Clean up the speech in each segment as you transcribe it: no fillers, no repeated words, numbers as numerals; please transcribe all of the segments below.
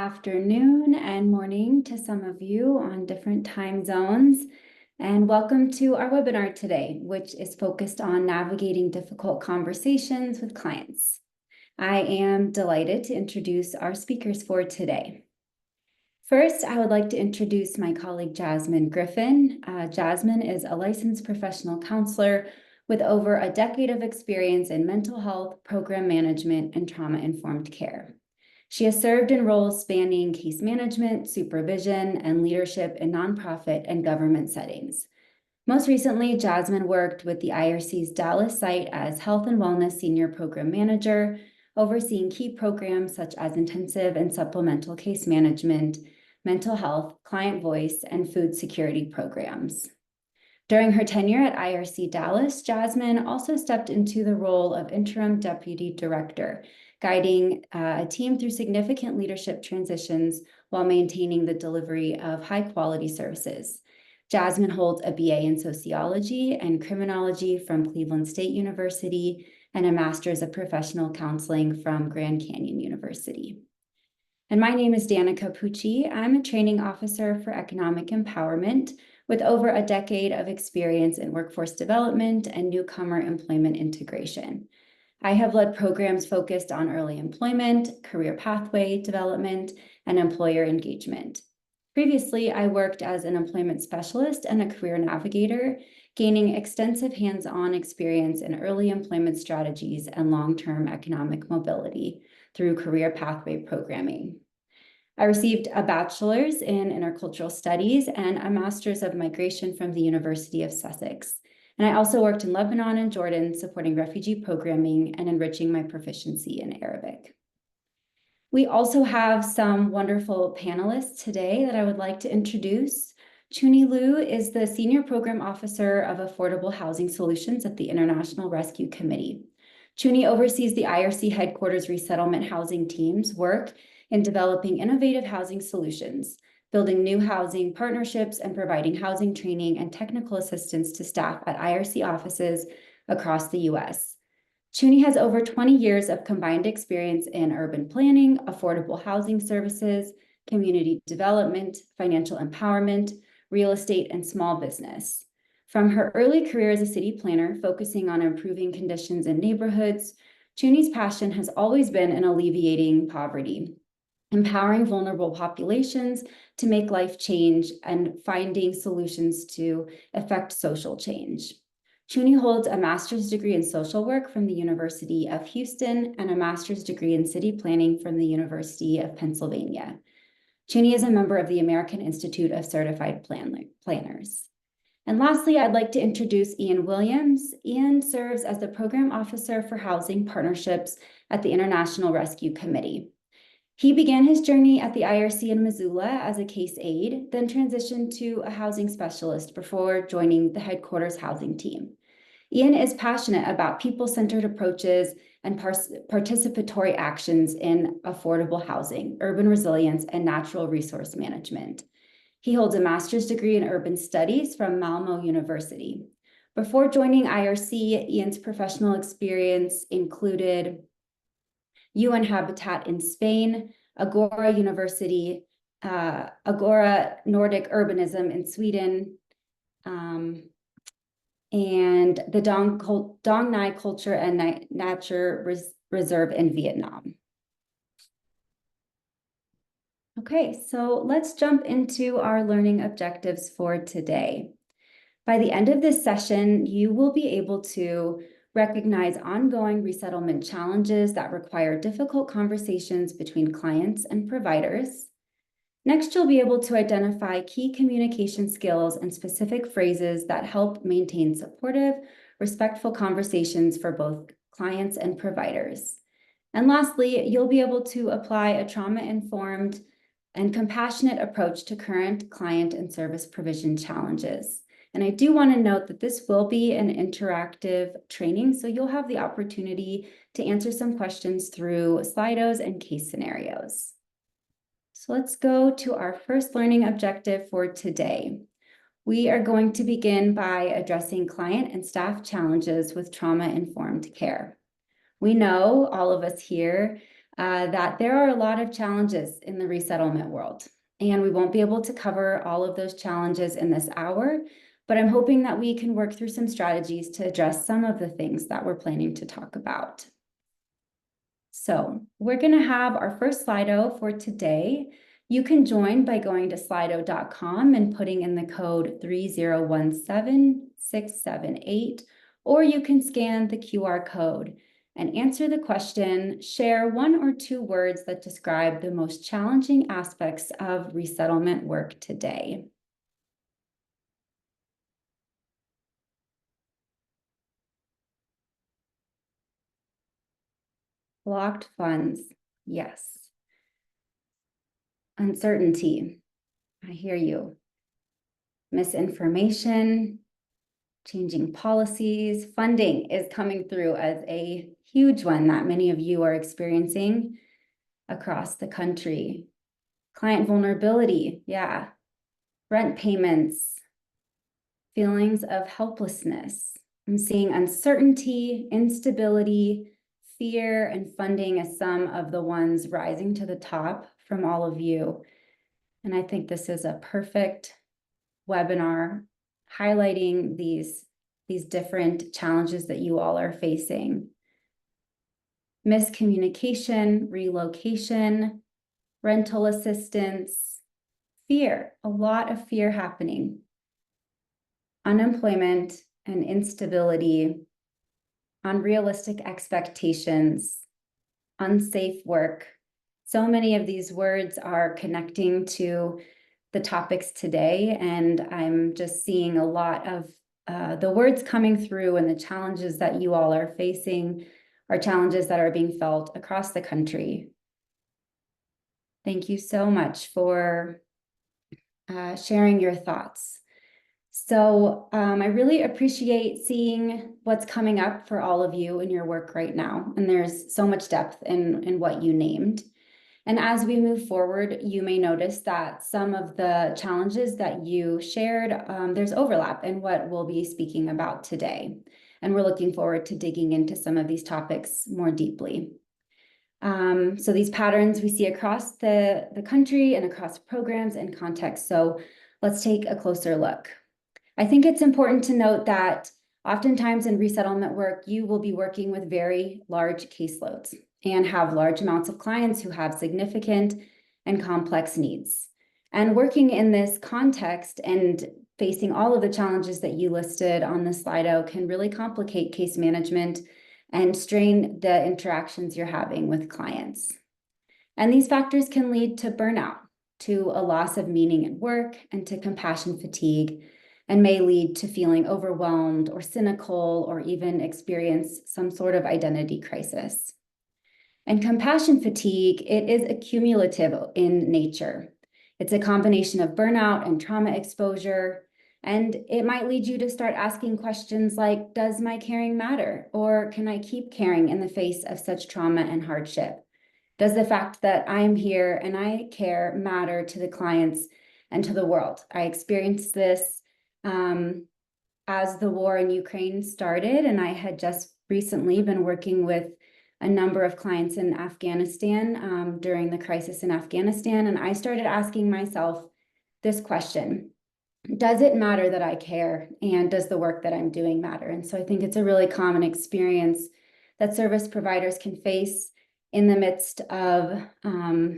afternoon and morning to some of you on different time zones, and welcome to our webinar today, which is focused on navigating difficult conversations with clients. I am delighted to introduce our speakers for today. First, I would like to introduce my colleague, Jasmine Griffin. Jasmine is a licensed professional counselor with over a decade of experience in mental health, program management, and trauma-informed care. She has served in roles spanning case management, supervision, and leadership in nonprofit and government settings. Most recently, Jasmine worked with the IRC's Dallas site as Health and Wellness Senior Program Manager, overseeing key programs such as intensive and supplemental case management, mental health, client voice, and food security programs. During her tenure at IRC Dallas, Jasmine also stepped into the role of interim deputy director, guiding a team through significant leadership transitions while maintaining the delivery of high-quality services. Jasmine holds a BA in sociology and criminology from Cleveland State University and a master's of professional counseling from Grand Canyon University. And my name is Danica Pucci. I'm a training officer for economic empowerment with over a decade of experience in workforce development and newcomer employment integration. I have led programs focused on early employment, career pathway development, and employer engagement. Previously, I worked as an employment specialist and a career navigator, gaining extensive hands-on experience in early employment strategies and long-term economic mobility through career pathway programming. I received a bachelor's in intercultural studies and a master's of migration from the University of Sussex. And I also worked in Lebanon and Jordan, supporting refugee programming and enriching my proficiency in Arabic. We also have some wonderful panelists today that I would like to introduce. Chuni Liu is the Senior Program Officer of Affordable Housing Solutions at the International Rescue Committee. Chuni oversees the IRC headquarters resettlement housing team's work in developing innovative housing solutions, building new housing partnerships, and providing housing training and technical assistance to staff at IRC offices across the U.S. Chuni has over 20 years of combined experience in urban planning, affordable housing services, community development, financial empowerment, real estate, and small business. From her early career as a city planner, focusing on improving conditions in neighborhoods, Chuni's passion has always been in alleviating poverty, empowering vulnerable populations to make life change, and finding solutions to effect social change. Chuni holds a master's degree in social work from the University of Houston and a master's degree in city planning from the University of Pennsylvania. Chuni is a member of the American Institute of Certified Planners. And lastly, I'd like to introduce Ian Williams. Ian serves as the Program Officer for Housing Partnerships at the International Rescue Committee. He began his journey at the IRC in Missoula as a case aide, then transitioned to a housing specialist before joining the headquarters housing team. Ian is passionate about people-centered approaches and participatory actions in affordable housing, urban resilience, and natural resource management. He holds a master's degree in urban studies from Malmo University. Before joining IRC, Ian's professional experience included UN Habitat in Spain, Agora University, Agora Nordic Urbanism in Sweden, and the Dong Nai Culture and Nature Reserve in Vietnam. Okay, so let's jump into our learning objectives for today. By the end of this session, you will be able to recognize ongoing resettlement challenges that require difficult conversations between clients and providers. Next, you'll be able to identify key communication skills and specific phrases that help maintain supportive, respectful conversations for both clients and providers. And lastly, you'll be able to apply a trauma-informed and compassionate approach to current client and service provision challenges. And I do want to note that this will be an interactive training, so you'll have the opportunity to answer some questions through Slidos and case scenarios. So let's go to our first learning objective for today. We are going to begin by addressing client and staff challenges with trauma-informed care. We know, all of us here, that there are a lot of challenges in the resettlement world, and we won't be able to cover all of those challenges in this hour, but I'm hoping that we can work through some strategies to address some of the things that we're planning to talk about. So we're going to have our first Slido for today. You can join by going to slido.com and putting in the code 3017678, or you can scan the QR code and answer the question, share 1 or 2 words that describe the most challenging aspects of resettlement work today. Blocked funds, yes. Uncertainty, I hear you. Misinformation, changing policies, funding is coming through as a huge one that many of you are experiencing across the country. Client vulnerability, yeah. Rent payments, feelings of helplessness. I'm seeing uncertainty, instability, fear, and funding as some of the ones rising to the top from all of you. And I think this is a perfect webinar highlighting these different challenges that you all are facing. Miscommunication, relocation, rental assistance, fear, a lot of fear happening. Unemployment and instability, unrealistic expectations, unsafe work. So many of these words are connecting to the topics today, and I'm just seeing a lot of the words coming through, and the challenges that you all are facing are challenges that are being felt across the country. Thank you so much for sharing your thoughts. So I really appreciate seeing what's coming up for all of you in your work right now. And there's so much depth in what you named. And as we move forward, you may notice that some of the challenges that you shared, there's overlap in what we'll be speaking about today. And we're looking forward to digging into some of these topics more deeply. So these patterns we see across the country and across programs and contexts. So let's take a closer look. I think it's important to note that oftentimes in resettlement work, you will be working with very large caseloads and have large amounts of clients who have significant and complex needs. And working in this context and facing all of the challenges that you listed on the Slido can really complicate case management and strain the interactions you're having with clients. And these factors can lead to burnout, to a loss of meaning in work, and to compassion fatigue, and may lead to feeling overwhelmed or cynical, or even experience some sort of identity crisis. And compassion fatigue, it is accumulative in nature. It's a combination of burnout and trauma exposure, and it might lead you to start asking questions like, does my caring matter? Or can I keep caring in the face of such trauma and hardship? Does the fact that I'm here and I care matter to the clients and to the world? I experienced this as the war in Ukraine started, and I had just recently been working with a number of clients in Afghanistan during the crisis in Afghanistan, and I started asking myself this question: does it matter that I care, and does the work that I'm doing matter? And so I think it's a really common experience that service providers can face in the midst of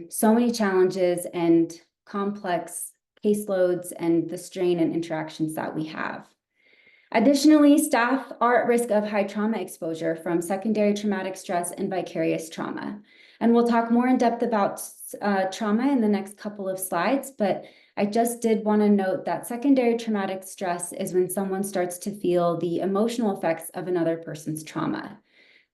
so many challenges and complex caseloads and the strain and interactions that we have. Additionally, staff are at risk of high trauma exposure from secondary traumatic stress and vicarious trauma. And we'll talk more in depth about trauma in the next couple of slides, but I just did want to note that secondary traumatic stress is when someone starts to feel the emotional effects of another person's trauma.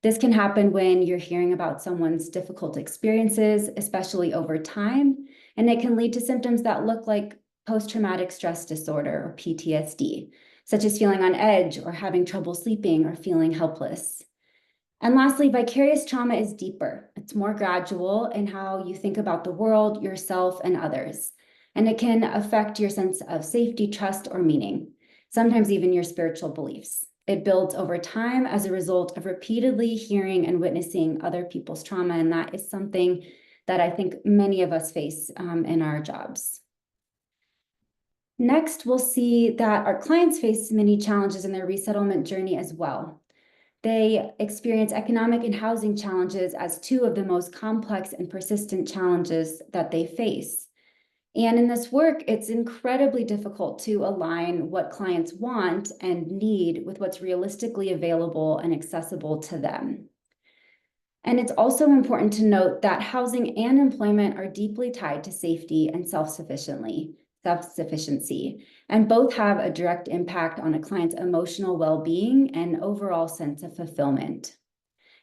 This can happen when you're hearing about someone's difficult experiences, especially over time, and it can lead to symptoms that look like post-traumatic stress disorder, or PTSD, such as feeling on edge or having trouble sleeping or feeling helpless. And lastly, vicarious trauma is deeper. It's more gradual in how you think about the world, yourself, and others. And it can affect your sense of safety, trust, or meaning, sometimes even your spiritual beliefs. It builds over time as a result of repeatedly hearing and witnessing other people's trauma, and that is something that I think many of us face in our jobs. Next, we'll see that our clients face many challenges in their resettlement journey as well. They experience economic and housing challenges as two of the most complex and persistent challenges that they face. And in this work, it's incredibly difficult to align what clients want and need with what's realistically available and accessible to them. And it's also important to note that housing and employment are deeply tied to safety and self-sufficiency, and both have a direct impact on a client's emotional well-being and overall sense of fulfillment.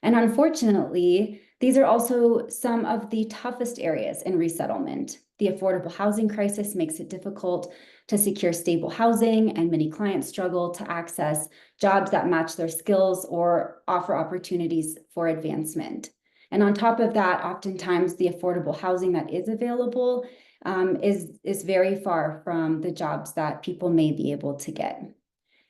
And unfortunately, these are also some of the toughest areas in resettlement. The affordable housing crisis makes it difficult to secure stable housing, and many clients struggle to access jobs that match their skills or offer opportunities for advancement. And on top of that, oftentimes the affordable housing that is available is very far from the jobs that people may be able to get.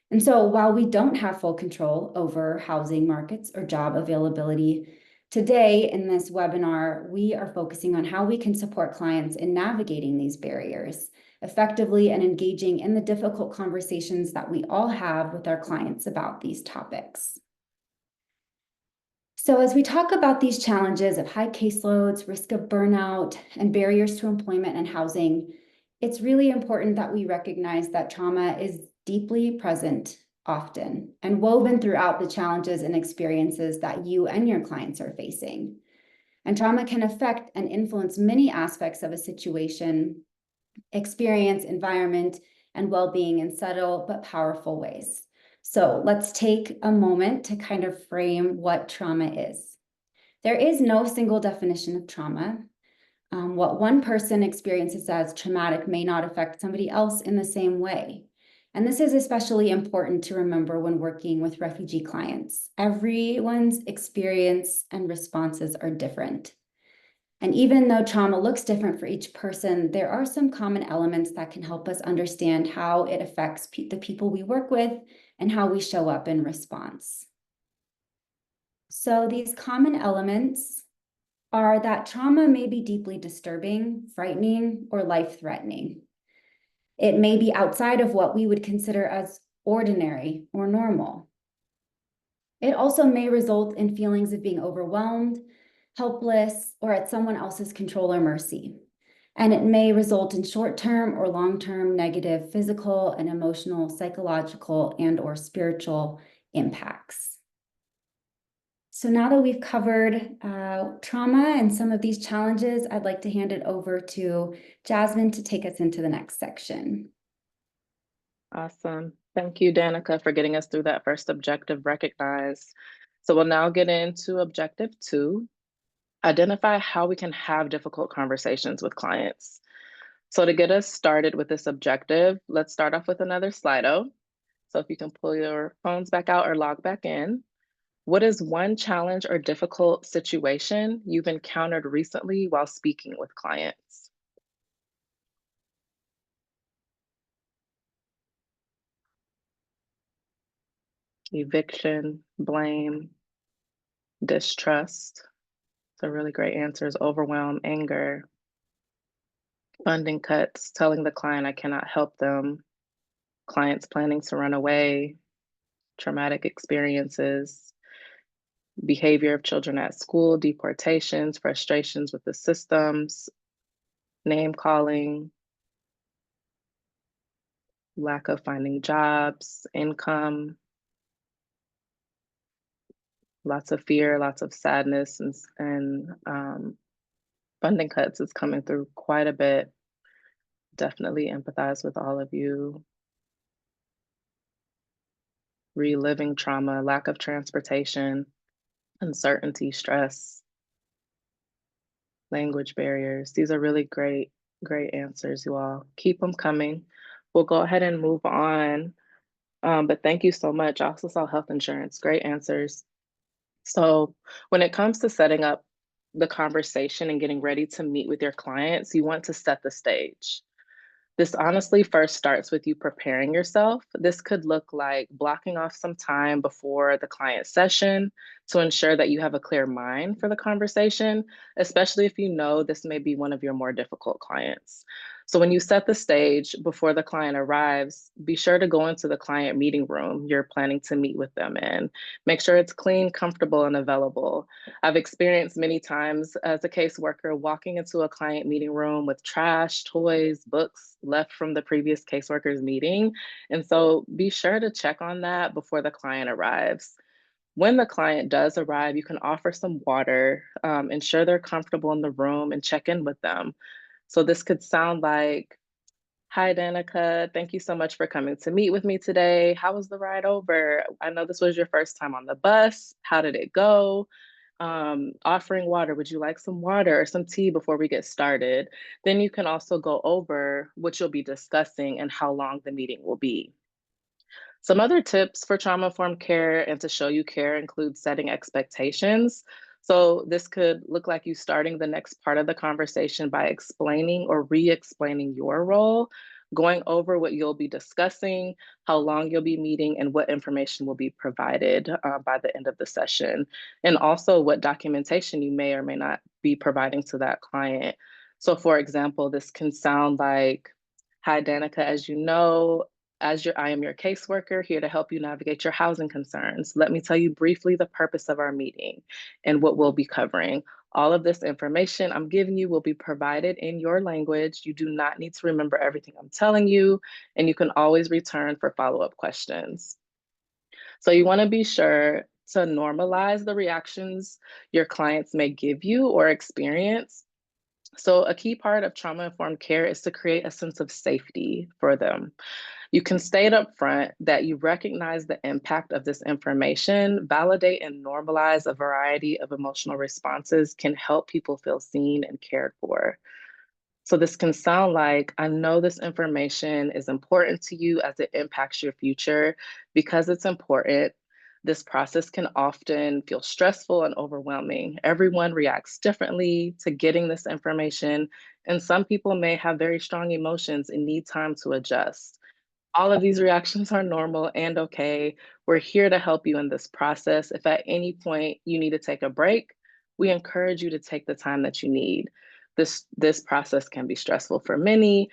And so while we don't have full control over housing markets or job availability, today in this webinar, we are focusing on how we can support clients in navigating these barriers effectively and engaging in the difficult conversations that we all have with our clients about these topics. So as we talk about these challenges of high caseloads, risk of burnout, and barriers to employment and housing, it's really important that we recognize that trauma is deeply present often and woven throughout the challenges and experiences that you and your clients are facing. And trauma can affect and influence many aspects of a situation, experience, environment, and well-being in subtle but powerful ways. So let's take a moment to kind of frame what trauma is. There is no single definition of trauma. What one person experiences as traumatic may not affect somebody else in the same way. And this is especially important to remember when working with refugee clients. Everyone's experience and responses are different. And even though trauma looks different for each person, there are some common elements that can help us understand how it affects the people we work with and how we show up in response. So these common elements are that trauma may be deeply disturbing, frightening, or life-threatening. It may be outside of what we would consider as ordinary or normal. It also may result in feelings of being overwhelmed, helpless, or at someone else's control or mercy. And it may result in short-term or long-term negative physical and emotional, psychological, and/or spiritual impacts. So now that we've covered trauma and some of these challenges, I'd like to hand it over to Jasmine to take us into the next section. Awesome. Thank you, Danica, for getting us through that first objective, recognize. So we'll now get into objective 2, identify how we can have difficult conversations with clients. So to get us started with this objective, let's start off with another Slido. So if you can pull your phones back out or log back in. What is one challenge or difficult situation you've encountered recently while speaking with clients? Eviction, blame, distrust. So really great answers: overwhelm, anger, funding cuts, telling the client I cannot help them, clients planning to run away, traumatic experiences, behavior of children at school, deportations, frustrations with the systems, name calling, lack of finding jobs, income, lots of fear, lots of sadness, and funding cuts is coming through quite a bit. Definitely empathize with all of you. Reliving trauma, lack of transportation, uncertainty, stress, language barriers. These are really great answers, you all. Keep them coming. We'll go ahead and move on. But thank you so much. I also saw health insurance. Great answers. So when it comes to setting up the conversation and getting ready to meet with your clients, you want to set the stage. This honestly first starts with you preparing yourself. This could look like blocking off some time before the client session to ensure that you have a clear mind for the conversation, especially if you know this may be one of your more difficult clients. So when you set the stage before the client arrives, be sure to go into the client meeting room you're planning to meet with them in. Make sure it's clean, comfortable, and available. I've experienced many times as a caseworker walking into a client meeting room with trash, toys, books left from the previous caseworker's meeting. And so be sure to check on that before the client arrives. When the client does arrive, you can offer some water, ensure they're comfortable in the room, and check in with them. So this could sound like, "Hi, Danica. Thank you so much for coming to meet with me today. How was the ride over? I know this was your first time on the bus. How did it go? Offering water. Would you like some water or some tea before we get started?" Then you can also go over what you'll be discussing and how long the meeting will be. Some other tips for trauma informed care and to show you care include setting expectations. So, this could look like you starting the next part of the conversation by explaining or re explaining your role, going over what you'll be discussing, how long you'll be meeting, and what information will be provided by the end of the session, and also what documentation you may or may not be providing to that client. So, for example, this can sound like, "Hi, Danica, as you know, I am your caseworker here to help you navigate your housing concerns. Let me tell you briefly the purpose of our meeting and what we'll be covering. All of this information I'm giving you will be provided in your language. You do not need to remember everything I'm telling you, and you can always return for follow-up questions." So you want to be sure to normalize the reactions your clients may give you or experience. So a key part of trauma-informed care is to create a sense of safety for them. You can state up front that you recognize the impact of this information, validate and normalize a variety of emotional responses can help people feel seen and cared for. So this can sound like, "I know this information is important to you as it impacts your future. Because it's important, this process can often feel stressful and overwhelming. Everyone reacts differently to getting this information, and some people may have very strong emotions and need time to adjust. All of these reactions are normal and okay. We're here to help you in this process. If at any point you need to take a break, we encourage you to take the time that you need. This process can be stressful for many,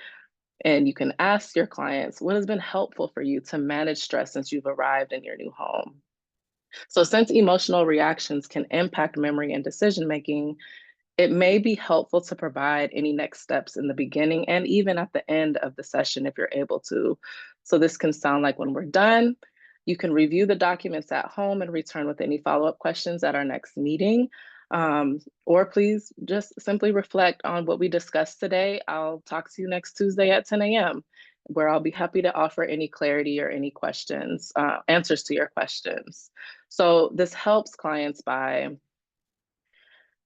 and you can ask your clients, what has been helpful for you to manage stress since you've arrived in your new home?" So since emotional reactions can impact memory and decision making, it may be helpful to provide any next steps in the beginning and even at the end of the session if you're able to. So this can sound like, "When we're done, you can review the documents at home and return with any follow-up questions at our next meeting. Or please just simply reflect on what we discussed today. I'll talk to you next Tuesday at 10 a.m., where I'll be happy to offer any clarity or any questions, answers to your questions." So this helps clients by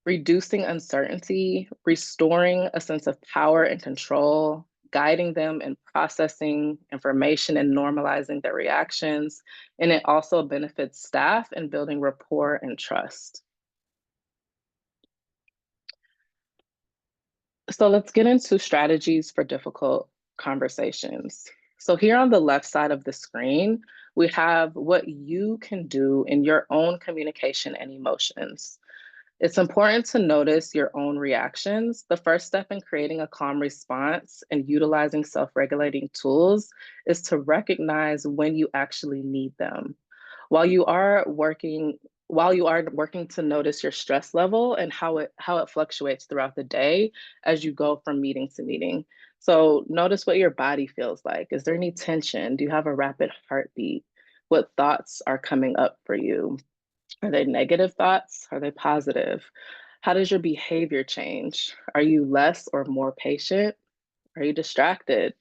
reducing uncertainty, restoring a sense of power and control, guiding them in processing information and normalizing their reactions. And it also benefits staff in building rapport and trust. So let's get into strategies for difficult conversations. So here on the left side of the screen, we have what you can do in your own communication and emotions. It's important to notice your own reactions. The first step in creating a calm response and utilizing self regulating tools is to recognize when you actually need them. While you are working, while you are working to notice your stress level and how it fluctuates throughout the day as you go from meeting to meeting. So notice what your body feels like. Is there any tension? Do you have a rapid heartbeat? What thoughts are coming up for you? Are they negative thoughts? Are they positive? How does your behavior change? Are you less or more patient? Are you distracted?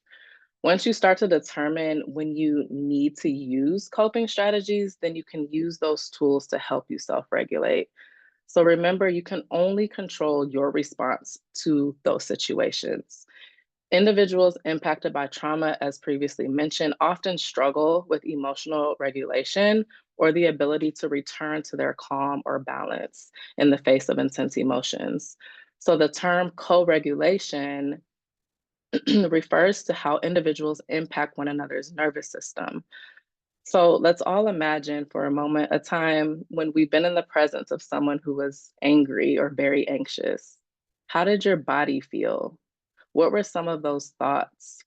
Once you start to determine when you need to use coping strategies, then you can use those tools to help you self regulate. So remember, you can only control your response to those situations. Individuals impacted by trauma, as previously mentioned, often struggle with emotional regulation or the ability to return to their calm or balance in the face of intense emotions. So the term co regulation refers to how individuals impact one another's nervous system. So let's all imagine for a moment a time when we've been in the presence of someone who was angry or very anxious. How did your body feel? What were some of those thoughts?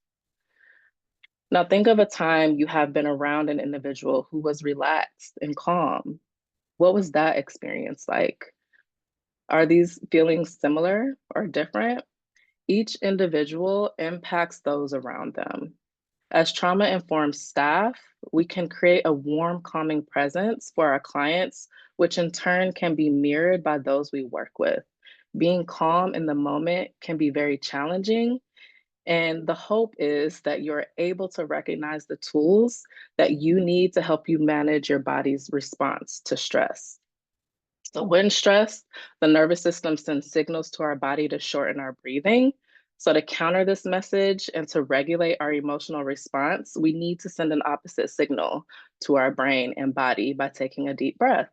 Now think of a time you have been around an individual who was relaxed and calm. What was that experience like? Are these feelings similar or different? Each individual impacts those around them. As trauma-informed staff, we can create a warm, calming presence for our clients, which in turn can be mirrored by those we work with. Being calm in the moment can be very challenging, and the hope is that you're able to recognize the tools that you need to help you manage your body's response to stress. So when stressed, the nervous system sends signals to our body to shorten our breathing. So to counter this message and to regulate our emotional response, we need to send an opposite signal to our brain and body by taking a deep breath.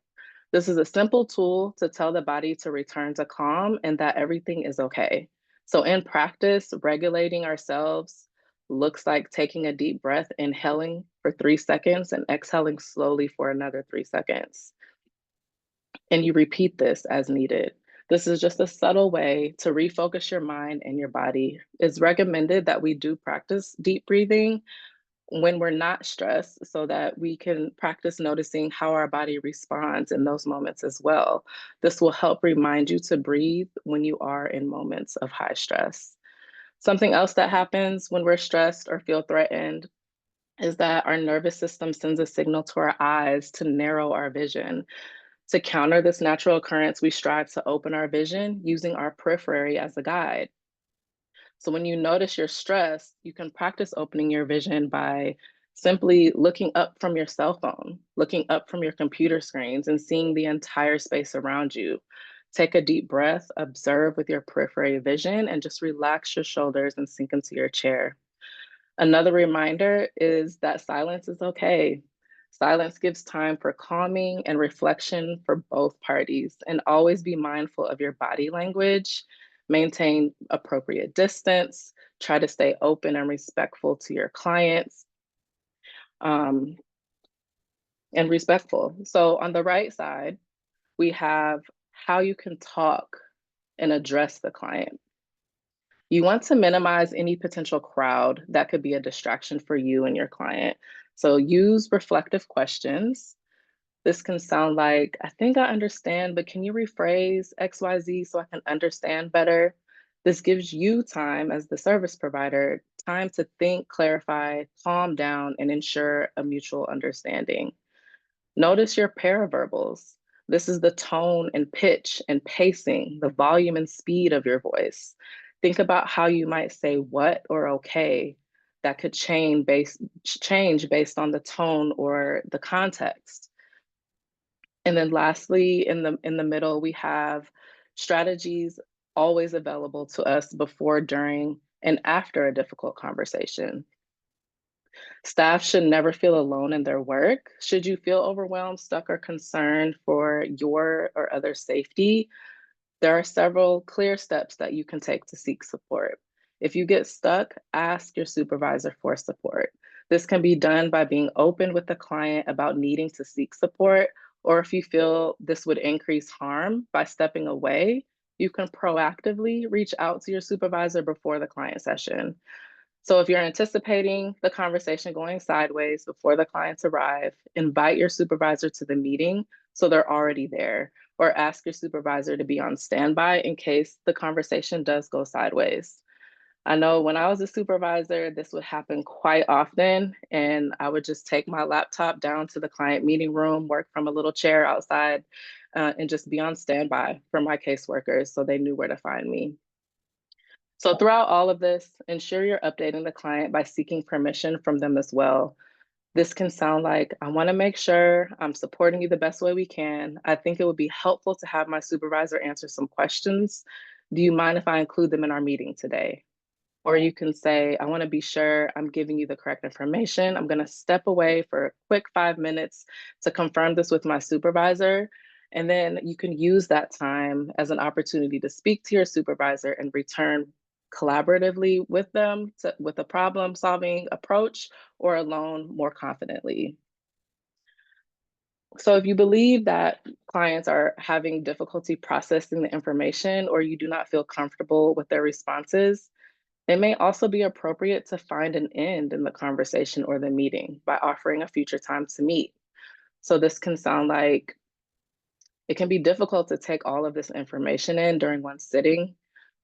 This is a simple tool to tell the body to return to calm and that everything is okay. So in practice, regulating ourselves looks like taking a deep breath, inhaling for 3 seconds and exhaling slowly for another 3 seconds. And you repeat this as needed. This is just a subtle way to refocus your mind and your body. It's recommended that we do practice deep breathing when we're not stressed so that we can practice noticing how our body responds in those moments as well. This will help remind you to breathe when you are in moments of high stress. Something else that happens when we're stressed or feel threatened is that our nervous system sends a signal to our eyes to narrow our vision. To counter this natural occurrence, we strive to open our vision using our periphery as a guide. So when you notice you're stressed, you can practice opening your vision by simply looking up from your cell phone, looking up from your computer screens and seeing the entire space around you. Take a deep breath, observe with your periphery vision, and just relax your shoulders and sink into your chair. Another reminder is that silence is okay. Silence gives time for calming and reflection for both parties, and always be mindful of your body language. Maintain appropriate distance. Try to stay open and respectful to your clients, um, and respectful. So, on the right side, we have how you can talk and address the client. You want to minimize any potential crowd that could be a distraction for you and your client. So use reflective questions. This can sound like, I think I understand, but can you rephrase XYZ so I can understand better? This gives you time as the service provider, time to think, clarify, calm down, and ensure a mutual understanding. Notice your paraverbals. This is the tone and pitch and pacing, the volume and speed of your voice. Think about how you might say what or okay that could change based on the tone or the context. And then lastly, in the middle, we have strategies always available to us before, during, and after a difficult conversation. Staff should never feel alone in their work. Should you feel overwhelmed, stuck, or concerned for your or other safety, there are several clear steps that you can take to seek support. If you get stuck, ask your supervisor for support. This can be done by being open with the client about needing to seek support, or if you feel this would increase harm by stepping away, you can proactively reach out to your supervisor before the client session. So if you're anticipating the conversation going sideways before the clients arrive, invite your supervisor to the meeting so they're already there, or ask your supervisor to be on standby in case the conversation does go sideways. I know when I was a supervisor, this would happen quite often, and I would just take my laptop down to the client meeting room, work from a little chair outside, and just be on standby for my caseworkers so they knew where to find me. So throughout all of this, ensure you're updating the client by seeking permission from them as well. This can sound like, I want to make sure I'm supporting you the best way we can. I think it would be helpful to have my supervisor answer some questions. Do you mind if I include them in our meeting today? Or you can say, I want to be sure I'm giving you the correct information. I'm going to step away for a quick 5 minutes to confirm this with my supervisor. And then you can use that time as an opportunity to speak to your supervisor and return collaboratively with them with a problem solving approach, or alone more confidently. So if you believe that clients are having difficulty processing the information or you do not feel comfortable with their responses, it may also be appropriate to find an end in the conversation or the meeting by offering a future time to meet. So this can sound like it can be difficult to take all of this information in during one sitting.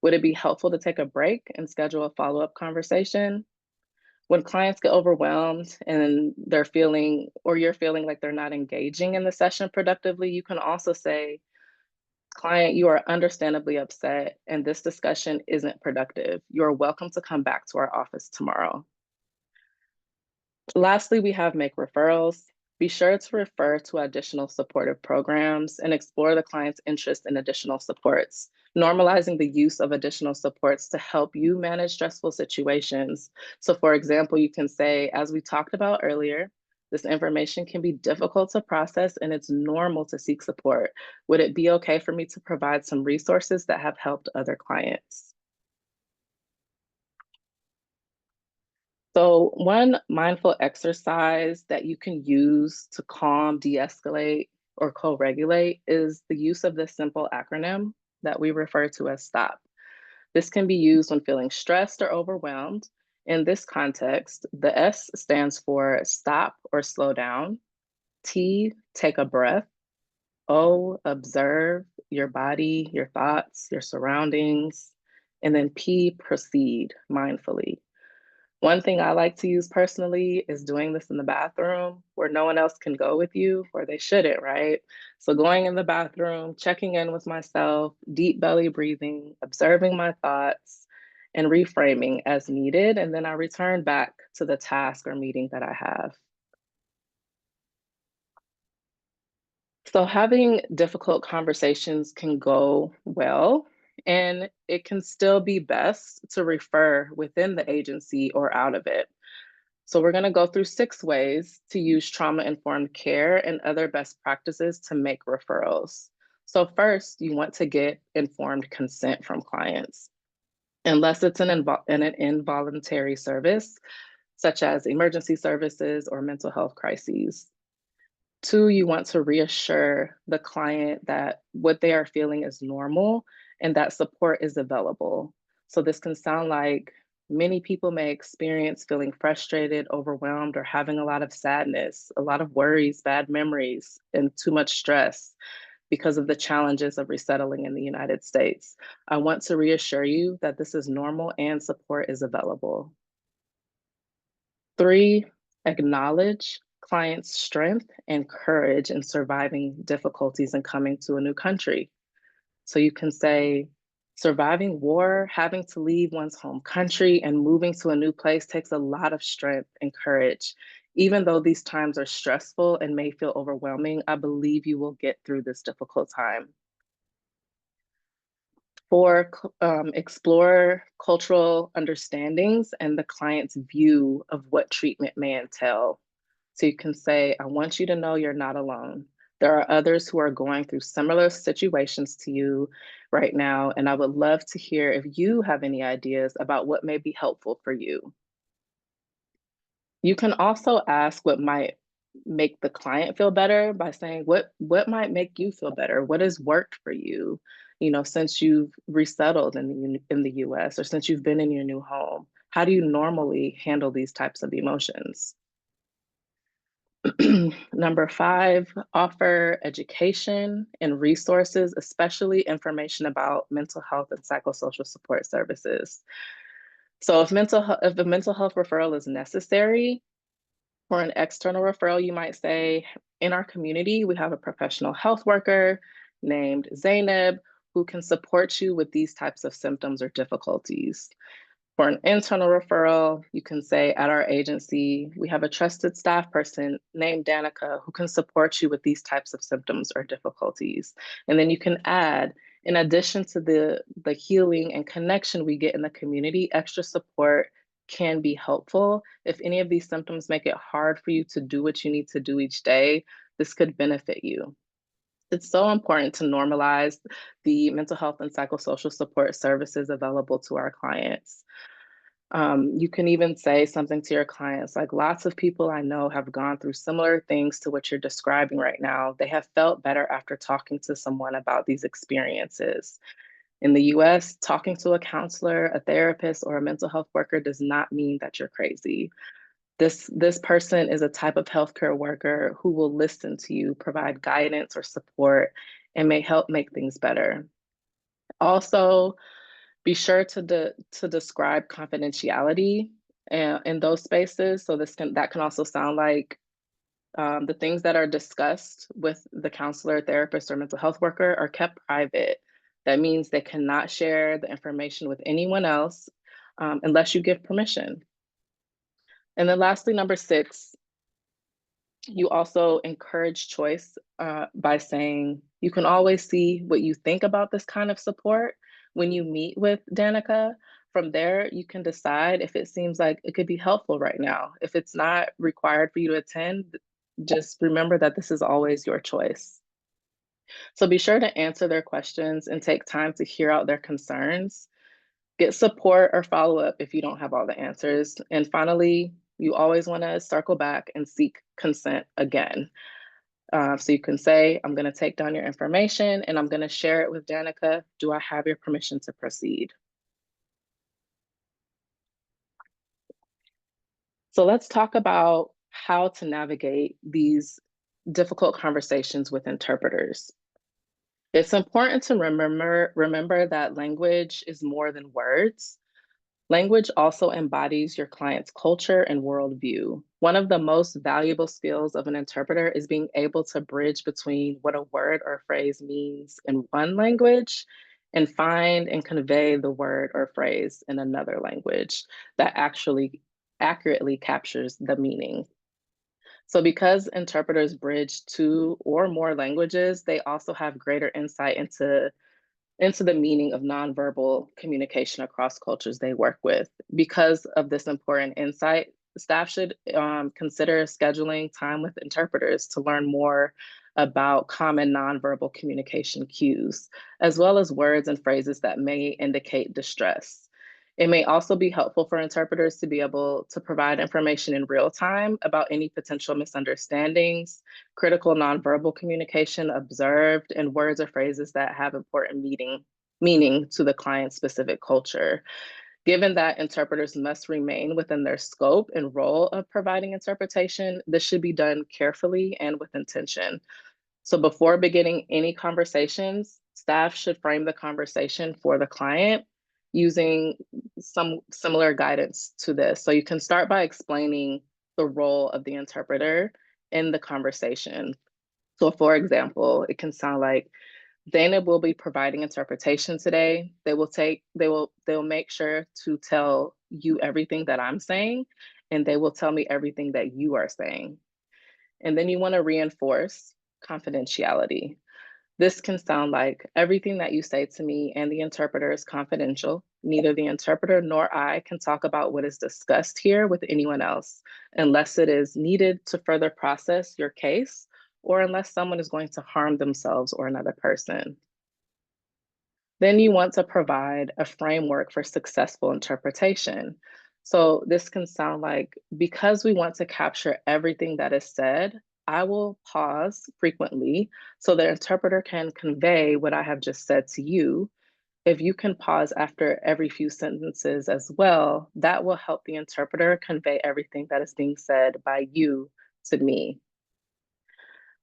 Would it be helpful to take a break and schedule a follow-up conversation? When clients get overwhelmed and they're feeling, or you're feeling like they're not engaging in the session productively, you can also say, client, you are understandably upset and this discussion isn't productive. You're welcome to come back to our office tomorrow. Lastly, we have make referrals. Be sure to refer to additional supportive programs and explore the client's interest in additional supports, normalizing the use of additional supports to help you manage stressful situations. So for example, you can say, as we talked about earlier, this information can be difficult to process and it's normal to seek support. Would it be okay for me to provide some resources that have helped other clients? So one mindful exercise that you can use to calm, de-escalate, or co-regulate is the use of this simple acronym that we refer to as STOP. This can be used when feeling stressed or overwhelmed. In this context, the S stands for stop or slow down. T, take a breath. O, observe your body, your thoughts, your surroundings. And then P, proceed mindfully. One thing I like to use personally is doing this in the bathroom where no one else can go with you, or they shouldn't, right? So going in the bathroom, checking in with myself, deep belly breathing, observing my thoughts, and reframing as needed. And then I return back to the task or meeting that I have. So having difficult conversations can go well, and it can still be best to refer within the agency or out of it. So we're gonna go through 6 ways to use trauma-informed care and other best practices to make referrals. So first, you want to get informed consent from clients. Unless it's an involuntary service, such as emergency services or mental health crises. 2, you want to reassure the client that what they are feeling is normal and that support is available. So this can sound like many people may experience feeling frustrated, overwhelmed, or having a lot of sadness, a lot of worries, bad memories, and too much stress because of the challenges of resettling in the United States. I want to reassure you that this is normal and support is available. 3, acknowledge clients' strength and courage in surviving difficulties and coming to a new country. So you can say, surviving war, having to leave one's home country, and moving to a new place takes a lot of strength and courage. Even though these times are stressful and may feel overwhelming, I believe you will get through this difficult time. 4, explore cultural understandings and the client's view of what treatment may entail. So you can say, I want you to know you're not alone. There are others who are going through similar situations to you right now, and I would love to hear if you have any ideas about what may be helpful for you. You can also ask what might make the client feel better by saying, what might make you feel better? What has worked for you, since you've resettled in the US or since you've been in your new home? How do you normally handle these types of emotions? Number 5, offer education and resources, especially information about mental health and psychosocial support services. So if a mental health referral is necessary, for an external referral, you might say, in our community, we have a professional health worker named Zainab who can support you with these types of symptoms or difficulties. For an internal referral, you can say, at our agency, we have a trusted staff person named Danica who can support you with these types of symptoms or difficulties. And then you can add, in addition to the healing and connection we get in the community, extra support can be helpful. If any of these symptoms make it hard for you to do what you need to do each day, this could benefit you. It's so important to normalize the mental health and psychosocial support services available to our clients. You can even say something to your clients like, lots of people I know have gone through similar things to what you're describing right now. They have felt better after talking to someone about these experiences. In the US, talking to a counselor, a therapist, or a mental health worker does not mean that you're crazy. This person is a type of healthcare worker who will listen to you, provide guidance or support, and may help make things better. Also, be sure to describe confidentiality in those spaces. So that can also sound like the things that are discussed with the counselor, therapist, or mental health worker are kept private. That means they cannot share the information with anyone else unless you give permission. And then lastly, number 6, you also encourage choice by saying, you can always see what you think about this kind of support when you meet with Danica. From there, you can decide if it seems like it could be helpful right now. If it's not required for you to attend, just remember that this is always your choice. So be sure to answer their questions and take time to hear out their concerns. Get support or follow up if you don't have all the answers. And finally, you always want to circle back and seek consent again. So you can say, I'm going to take down your information and I'm going to share it with Danica. Do I have your permission to proceed? So let's talk about how to navigate these difficult conversations with interpreters. It's important to remember that language is more than words. Language also embodies your client's culture and worldview. One of the most valuable skills of an interpreter is being able to bridge between what a word or phrase means in one language and find and convey the word or phrase in another language that actually accurately captures the meaning. So because interpreters bridge 2 or more languages, they also have greater insight into the meaning of nonverbal communication across cultures they work with. Because of this important insight, staff should consider scheduling time with interpreters to learn more about common nonverbal communication cues, as well as words and phrases that may indicate distress. It may also be helpful for interpreters to be able to provide information in real time about any potential misunderstandings, critical nonverbal communication observed, and words or phrases that have important meaning to the client's specific culture. Given that interpreters must remain within their scope and role of providing interpretation, this should be done carefully and with intention. So before beginning any conversations, staff should frame the conversation for the client using some similar guidance to this. So you can start by explaining the role of the interpreter in the conversation. So for example, it can sound like, Dana will be providing interpretation today. They'll make sure to tell you everything that I'm saying, and they will tell me everything that you are saying. And then you want to reinforce confidentiality. This can sound like, everything that you say to me and the interpreter is confidential. Neither the interpreter nor I can talk about what is discussed here with anyone else, unless it is needed to further process your case or unless someone is going to harm themselves or another person. Then you want to provide a framework for successful interpretation. So this can sound like, because we want to capture everything that is said, I will pause frequently so the interpreter can convey what I have just said to you. If you can pause after every few sentences as well, that will help the interpreter convey everything that is being said by you to me.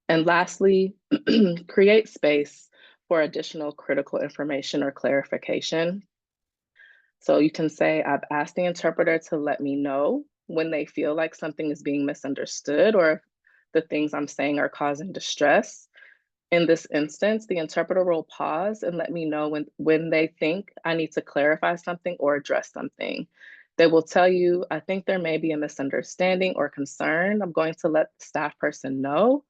And lastly, create space for additional critical information or clarification. So you can say, I've asked the interpreter to let me know when they feel like something is being misunderstood or if the things I'm saying are causing distress. In this instance, the interpreter will pause and let me know when they think I need to clarify something or address something. They will tell you, I think there may be a misunderstanding or concern. I'm going to let the staff person know.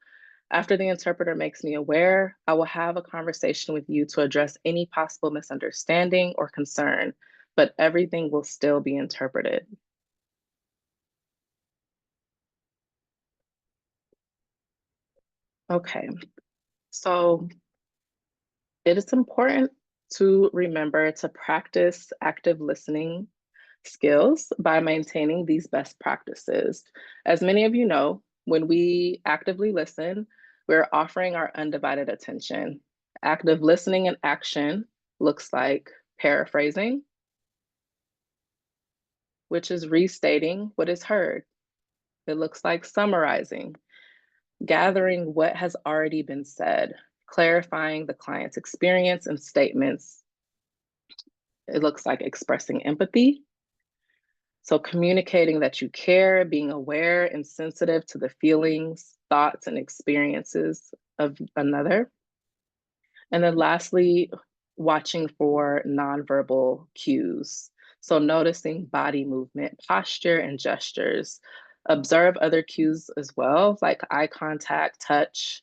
After the interpreter makes me aware, I will have a conversation with you to address any possible misunderstanding or concern, but everything will still be interpreted. Okay, So it is important to remember to practice active listening skills by maintaining these best practices. As many of you know, when we actively listen, we're offering our undivided attention. Active listening in action looks like paraphrasing, which is restating what is heard. It looks like summarizing, gathering what has already been said, clarifying the client's experience and statements. It looks like expressing empathy. So communicating that you care, being aware and sensitive to the feelings, thoughts, and experiences of another. And then lastly, watching for nonverbal cues. So noticing body movement, posture, and gestures. Observe other cues as well, like eye contact, touch,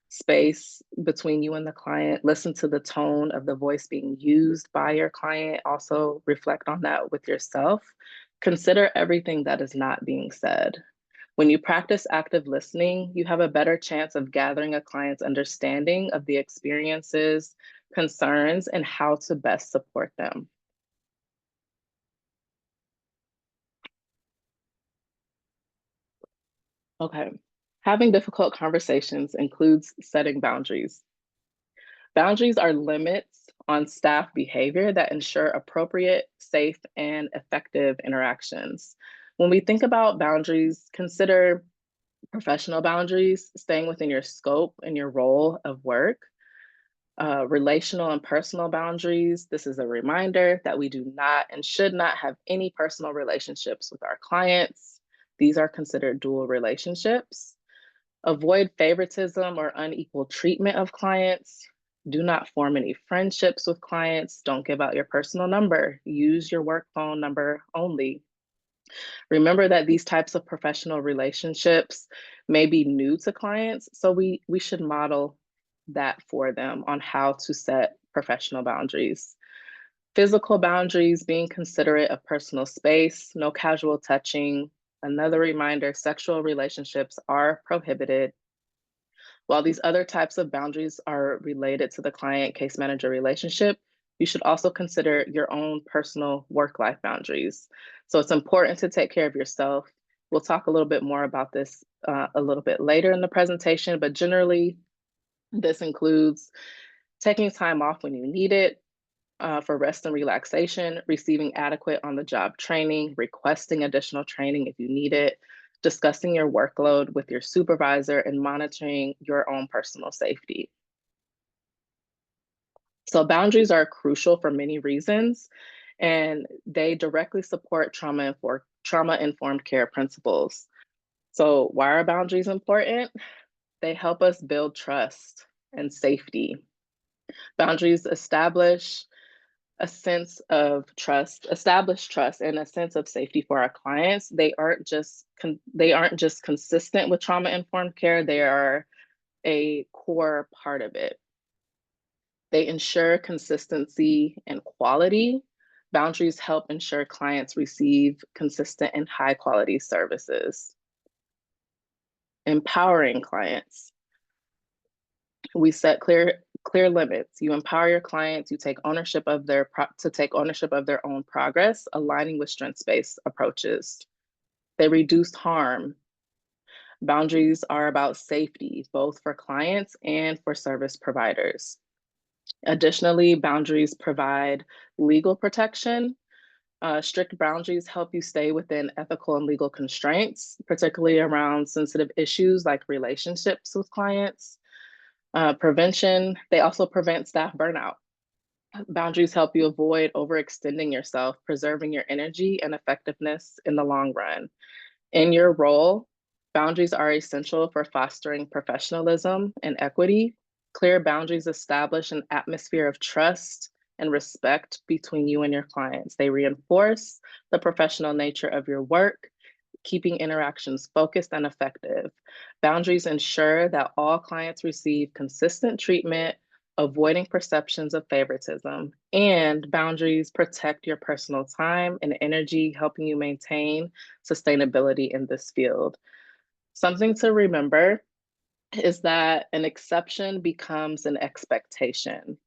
space between you and the client. Listen to the tone of the voice being used by your client. Also reflect on that with yourself. Consider everything that is not being said. When you practice active listening, you have a better chance of gathering a client's understanding of the experiences, concerns, and how to best support them. Okay. Having difficult conversations includes setting boundaries. Boundaries are limits on staff behavior that ensure appropriate, safe, and effective interactions. When we think about boundaries, consider professional boundaries, staying within your scope and your role of work. Relational and personal boundaries. This is a reminder that we do not and should not have any personal relationships with our clients. These are considered dual relationships. Avoid favoritism or unequal treatment of clients. Do not form any friendships with clients. Don't give out your personal number. Use your work phone number only. Remember that these types of professional relationships may be new to clients, so we should model that for them on how to set professional boundaries. Physical boundaries, being considerate of personal space, no casual touching. Another reminder, sexual relationships are prohibited. While these other types of boundaries are related to the client case manager relationship, you should also consider your own personal work-life boundaries. So it's important to take care of yourself. We'll talk a little bit more about this a little bit later in the presentation, but generally, this includes taking time off when you need it, for rest and relaxation, receiving adequate on-the-job training, requesting additional training if you need it, discussing your workload with your supervisor, and monitoring your own personal safety. So boundaries are crucial for many reasons, and they directly support trauma-informed care principles. So why are boundaries important? They help us build trust and safety. Boundaries establish trust and a sense of safety for our clients. They aren't just consistent with trauma informed care, they are a core part of it. They ensure consistency and quality. Boundaries help ensure clients receive consistent and high quality services. Empowering clients. We set clear limits. You empower your clients. You take ownership of their own progress, aligning with strengths-based approaches. They reduce harm. Boundaries are about safety, both for clients and for service providers. Additionally, boundaries provide legal protection. Strict boundaries help you stay within ethical and legal constraints, particularly around sensitive issues like relationships with clients. Prevention, they also prevent staff burnout. Boundaries help you avoid overextending yourself, preserving your energy and effectiveness in the long run. In your role, boundaries are essential for fostering professionalism and equity. Clear boundaries establish an atmosphere of trust and respect between you and your clients. They reinforce the professional nature of your work, keeping interactions focused and effective. Boundaries ensure that all clients receive consistent treatment, avoiding perceptions of favoritism, and boundaries protect your personal time and energy, helping you maintain sustainability in this field. Something to remember is that an exception becomes an expectation.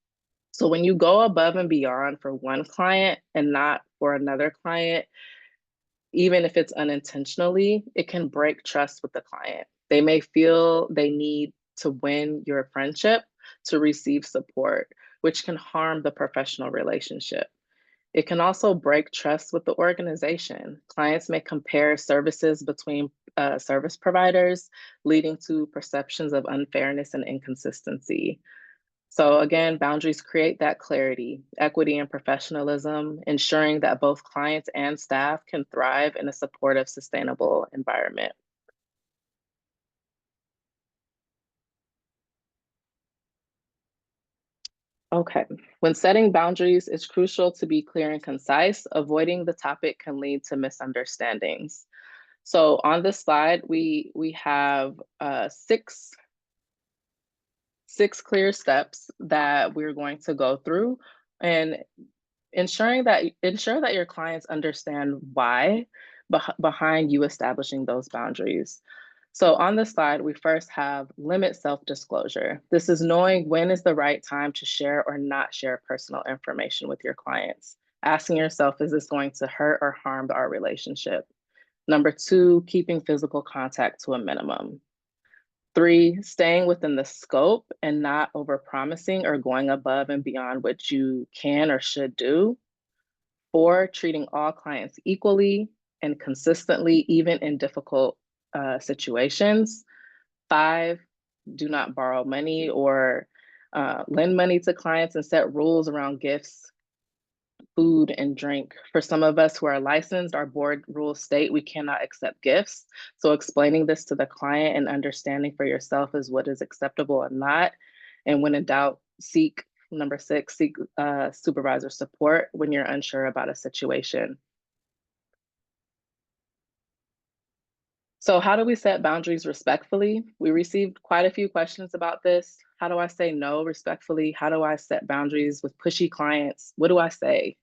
So when you go above and beyond for one client and not for another client, even if it's unintentionally, it can break trust with the client. They may feel they need to win your friendship to receive support, which can harm the professional relationship. It can also break trust with the organization. Clients may compare services between service providers, leading to perceptions of unfairness and inconsistency. So again, boundaries create that clarity, equity, and professionalism, ensuring that both clients and staff can thrive in a supportive, sustainable environment. Okay, when setting boundaries, it's crucial to be clear and concise. Avoiding the topic can lead to misunderstandings. So on this slide, we have six clear steps that we're going to go through, and ensure that your clients understand why behind you establishing those boundaries. So on the slide, we first have limit self-disclosure. This is knowing when is the right time to share or not share personal information with your clients. Asking yourself, is this going to hurt or harm our relationship? Number two, keeping physical contact to a minimum. Three, staying within the scope and not overpromising or going above and beyond what you can or should do. Four, treating all clients equally and consistently, even in difficult situations. Five, do not borrow money or lend money to clients, and set rules around gifts, food, and drink. For some of us who are licensed, our board rules state we cannot accept gifts. So explaining this to the client and understanding for yourself is what is acceptable and not. And when in doubt, seek, number six, seek supervisor support when you're unsure about a situation. So how do we set boundaries respectfully? We received quite a few questions about this. How do I say no respectfully? How do I set boundaries with pushy clients? What do I say?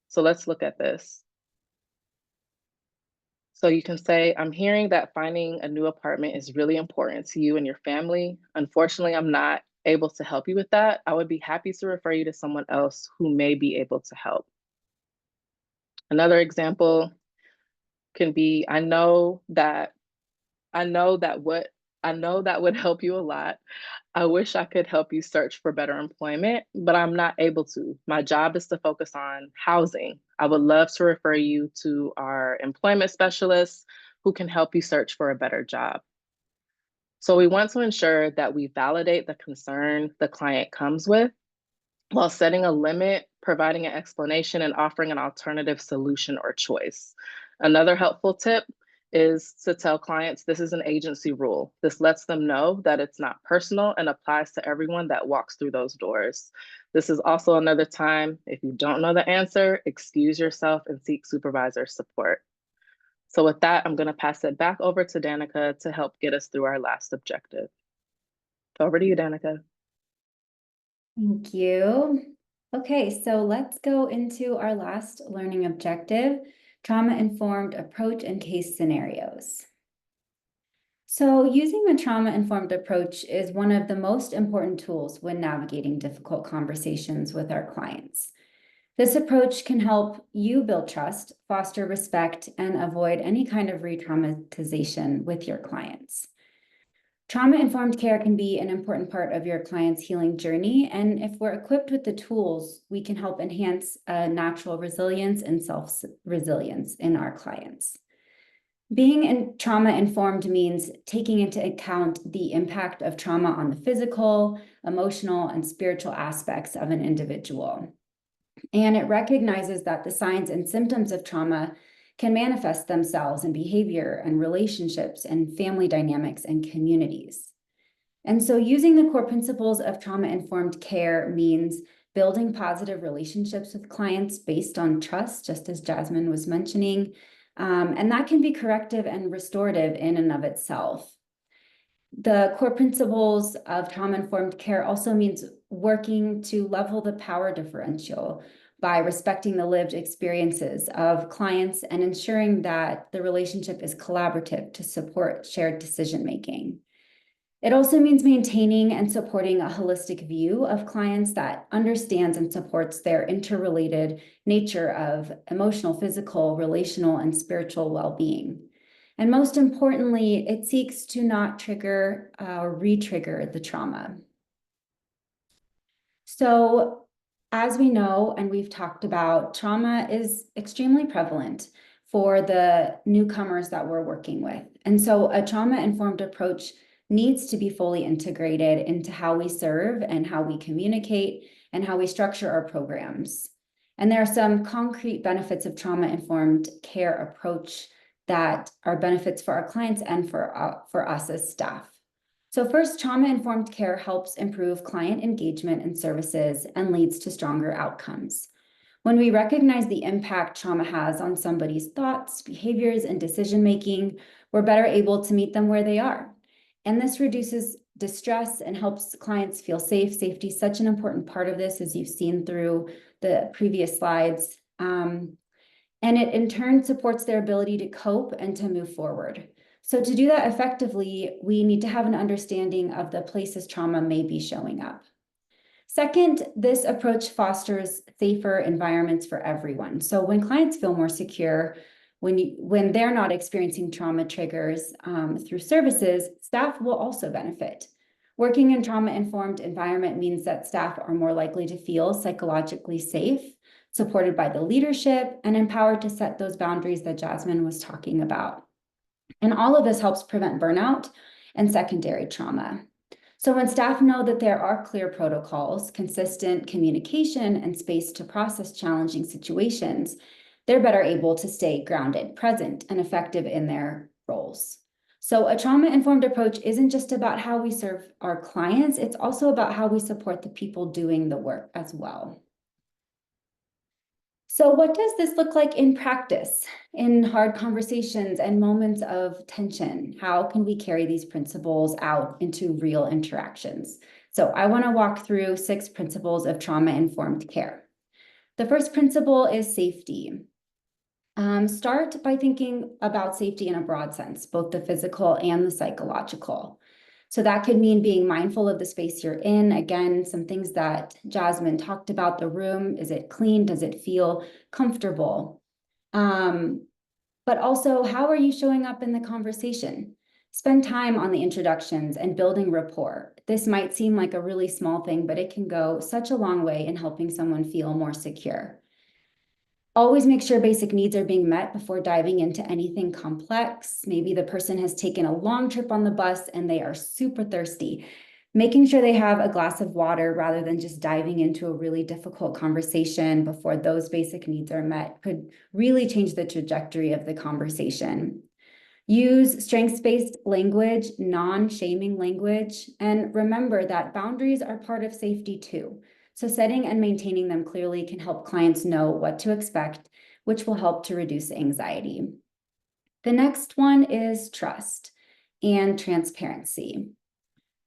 So let's look at this. So you can say, I'm hearing that finding a new apartment is really important to you and your family. Unfortunately, I'm not able to help you with that. I would be happy to refer you to someone else who may be able to help. Another example can be, I know that what I know that would help you a lot. I wish I could help you search for better employment, but I'm not able to. My job is to focus on housing. I would love to refer you to our employment specialists who can help you search for a better job. So we want to ensure that we validate the concern the client comes with while setting a limit, providing an explanation, and offering an alternative solution or choice. Another helpful tip is to tell clients this is an agency rule. This lets them know that it's not personal and applies to everyone that walks through those doors. This is also another time, if you don't know the answer, excuse yourself and seek supervisor support. So with that, I'm going to pass it back over to Danica to help get us through our last objective. Over to you, Danica. Thank you. Okay, so let's go into our last learning objective, trauma-informed approach and case scenarios. So using a trauma-informed approach is one of the most important tools when navigating difficult conversations with our clients. This approach can help you build trust, foster respect, and avoid any kind of re-traumatization with your clients. Trauma-informed care can be an important part of your client's healing journey, and if we're equipped with the tools, we can help enhance natural resilience and self-resilience in our clients. Being trauma-informed means taking into account the impact of trauma on the physical, emotional, and spiritual aspects of an individual. And it recognizes that the signs and symptoms of trauma can manifest themselves in behavior and relationships and family dynamics and communities. And so using the core principles of trauma-informed care means building positive relationships with clients based on trust, just as Jasmine was mentioning, and that can be corrective and restorative in and of itself. The core principles of trauma-informed care also means working to level the power differential by respecting the lived experiences of clients and ensuring that the relationship is collaborative to support shared decision-making. It also means maintaining and supporting a holistic view of clients that understands and supports their interrelated nature of emotional, physical, relational, and spiritual well-being. And most importantly, it seeks to not trigger or re-trigger the trauma. So as we know, and we've talked about, trauma is extremely prevalent for the newcomers that we're working with. And so a trauma-informed approach needs to be fully integrated into how we serve and how we communicate and how we structure our programs. And there are some concrete benefits of trauma-informed care approach that are benefits for our clients and for us as staff. So first, trauma-informed care helps improve client engagement and services and leads to stronger outcomes. When we recognize the impact trauma has on somebody's thoughts, behaviors, and decision-making, we're better able to meet them where they are. And this reduces distress and helps clients feel safe. Safety is such an important part of this, as you've seen through the previous slides. And it in turn supports their ability to cope and to move forward. So to do that effectively, we need to have an understanding of the places trauma may be showing up. Second, this approach fosters safer environments for everyone. So when clients feel more secure, when they're not experiencing trauma triggers through services, staff will also benefit. Working in trauma-informed environment means that staff are more likely to feel psychologically safe, supported by the leadership, and empowered to set those boundaries that Jasmine was talking about. And all of this helps prevent burnout and secondary trauma. So when staff know that there are clear protocols, consistent communication, and space to process challenging situations, they're better able to stay grounded, present, and effective in their roles. So a trauma-informed approach isn't just about how we serve our clients, it's also about how we support the people doing the work as well. So what does this look like in practice, in hard conversations and moments of tension? How can we carry these principles out into real interactions? So I want to walk through 6 principles of trauma-informed care. The first principle is safety. Start by thinking about safety in a broad sense, both the physical and the psychological. So that could mean being mindful of the space you're in. Again, some things that Jasmine talked about: the room. Is it clean? Does it feel comfortable? But also, how are you showing up in the conversation? Spend time on the introductions and building rapport. This might seem like a really small thing, but it can go such a long way in helping someone feel more secure. Always make sure basic needs are being met before diving into anything complex. Maybe the person has taken a long trip on the bus and they are super thirsty. Making sure they have a glass of water rather than just diving into a really difficult conversation before those basic needs are met could really change the trajectory of the conversation. Use strengths-based language, non-shaming language, and remember that boundaries are part of safety too. So setting and maintaining them clearly can help clients know what to expect, which will help to reduce anxiety. The next one is trust and transparency.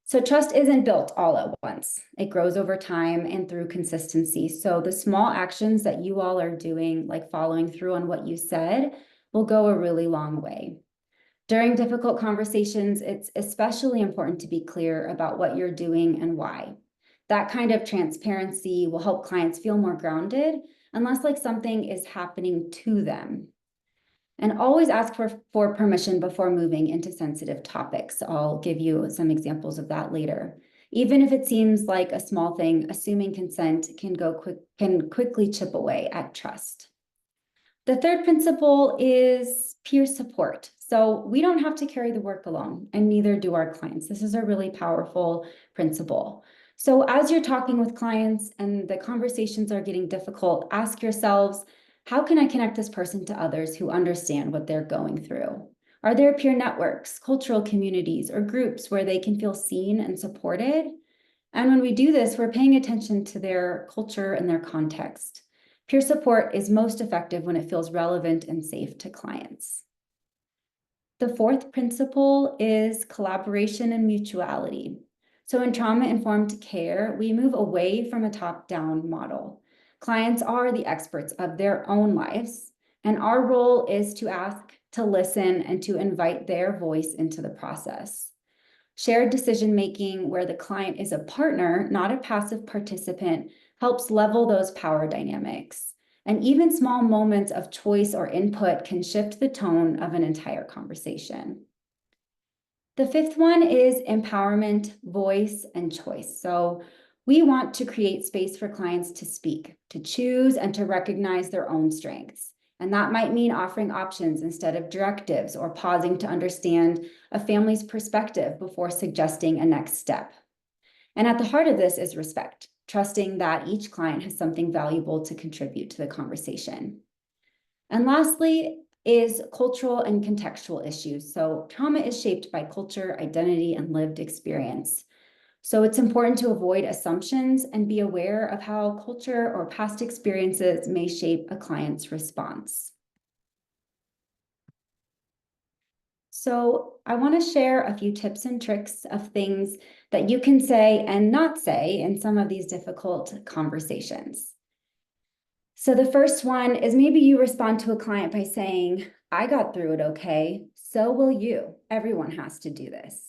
So trust isn't built all at once. It grows over time and through consistency. So the small actions that you all are doing, like following through on what you said, will go a really long way. During difficult conversations, it's especially important to be clear about what you're doing and why. That kind of transparency will help clients feel more grounded and less like something is happening to them. And always ask for permission before moving into sensitive topics. I'll give you some examples of that later. Even if it seems like a small thing, assuming consent can quickly chip away at trust. The third principle is peer support. So we don't have to carry the work alone, and neither do our clients. This is a really powerful principle. So as you're talking with clients and the conversations are getting difficult, ask yourselves, how can I connect this person to others who understand what they're going through? Are there peer networks, cultural communities, or groups where they can feel seen and supported? And when we do this, we're paying attention to their culture and their context. Peer support is most effective when it feels relevant and safe to clients. The fourth principle is collaboration and mutuality. So in trauma-informed care, we move away from a top-down model. Clients are the experts of their own lives, and our role is to ask, to listen, and to invite their voice into the process. Shared decision-making, where the client is a partner, not a passive participant, helps level those power dynamics. And even small moments of choice or input can shift the tone of an entire conversation. The fifth one is empowerment, voice, and choice. So we want to create space for clients to speak, to choose, and to recognize their own strengths. And that might mean offering options instead of directives, or pausing to understand a family's perspective before suggesting a next step. And at the heart of this is respect, trusting that each client has something valuable to contribute to the conversation. And lastly is cultural and contextual issues. So trauma is shaped by culture, identity, and lived experience. So it's important to avoid assumptions and be aware of how culture or past experiences may shape a client's response. So I want to share a few tips and tricks of things that you can say and not say in some of these difficult conversations. So the first one is maybe you respond to a client by saying, I got through it okay, so will you. Everyone has to do this.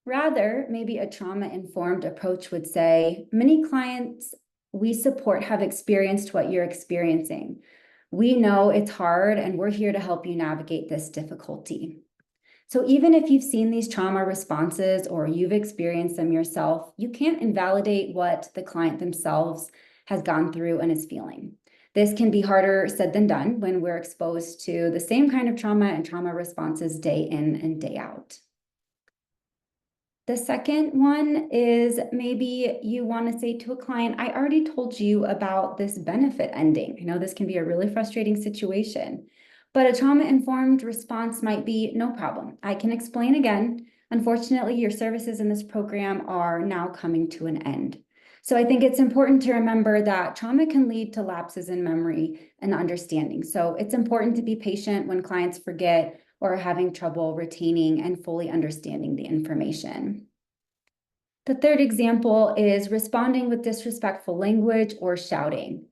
Rather, maybe a trauma-informed approach would say, many clients we support have experienced what you're experiencing. We know it's hard, and we're here to help you navigate this difficulty. So even if you've seen these trauma responses or you've experienced them yourself, you can't invalidate what the client themselves has gone through and is feeling. This can be harder said than done when we're exposed to the same kind of trauma and trauma responses day in and day out. The second one is maybe you want to say to a client, I already told you about this benefit ending. I know this can be a really frustrating situation, but a trauma-informed response might be, no problem. I can explain again. Unfortunately, your services in this program are now coming to an end. So I think it's important to remember that trauma can lead to lapses in memory and understanding. So it's important to be patient when clients forget or are having trouble retaining and fully understanding the information. The third example is responding with disrespectful language or shouting.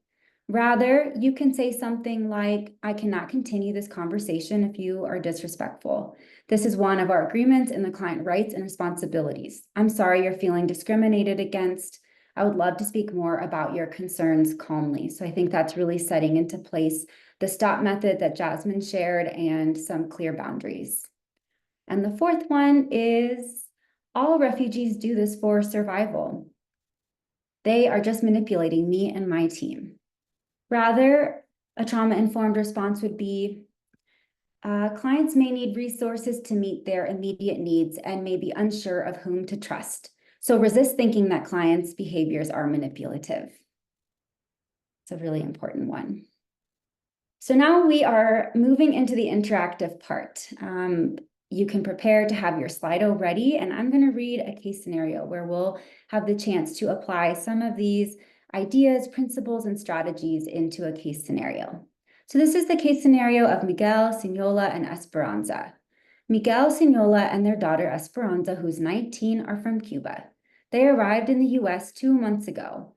Rather, you can say something like, I cannot continue this conversation if you are disrespectful. This is one of our agreements in the client rights and responsibilities. I'm sorry you're feeling discriminated against. I would love to speak more about your concerns calmly. So I think that's really setting into place the stop method that Jasmine shared and some clear boundaries. And the fourth one is all refugees do this for survival. They are just manipulating me and my team. Rather, a trauma-informed response would be, clients may need resources to meet their immediate needs and may be unsure of whom to trust. So resist thinking that clients' behaviors are manipulative. It's a really important one. So now we are moving into the interactive part. You can prepare to have your Slido ready, and I'm going to read a case scenario where we'll have the chance to apply some of these ideas, principles, and strategies into a case scenario. So this is the case scenario of Miguel, Signola, and Esperanza. Miguel, Signola, and their daughter Esperanza, who's 19, are from Cuba. They arrived in the US 2 months ago.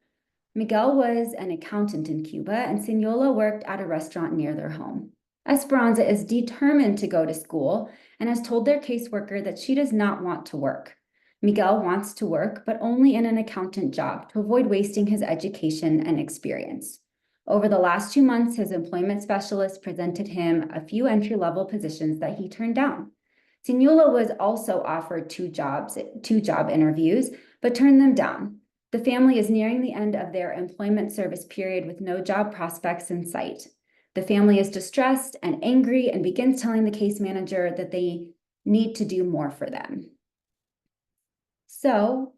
Miguel was an accountant in Cuba, and Signola worked at a restaurant near their home. Esperanza is determined to go to school and has told their caseworker that she does not want to work. Miguel wants to work, but only in an accountant job to avoid wasting his education and experience. Over the last 2 months, his employment specialist presented him a few entry-level positions that he turned down. Signola was also offered two job interviews, but turned them down. The family is nearing the end of their employment service period with no job prospects in sight. The family is distressed and angry and begins telling the case manager that they need to do more for them. So,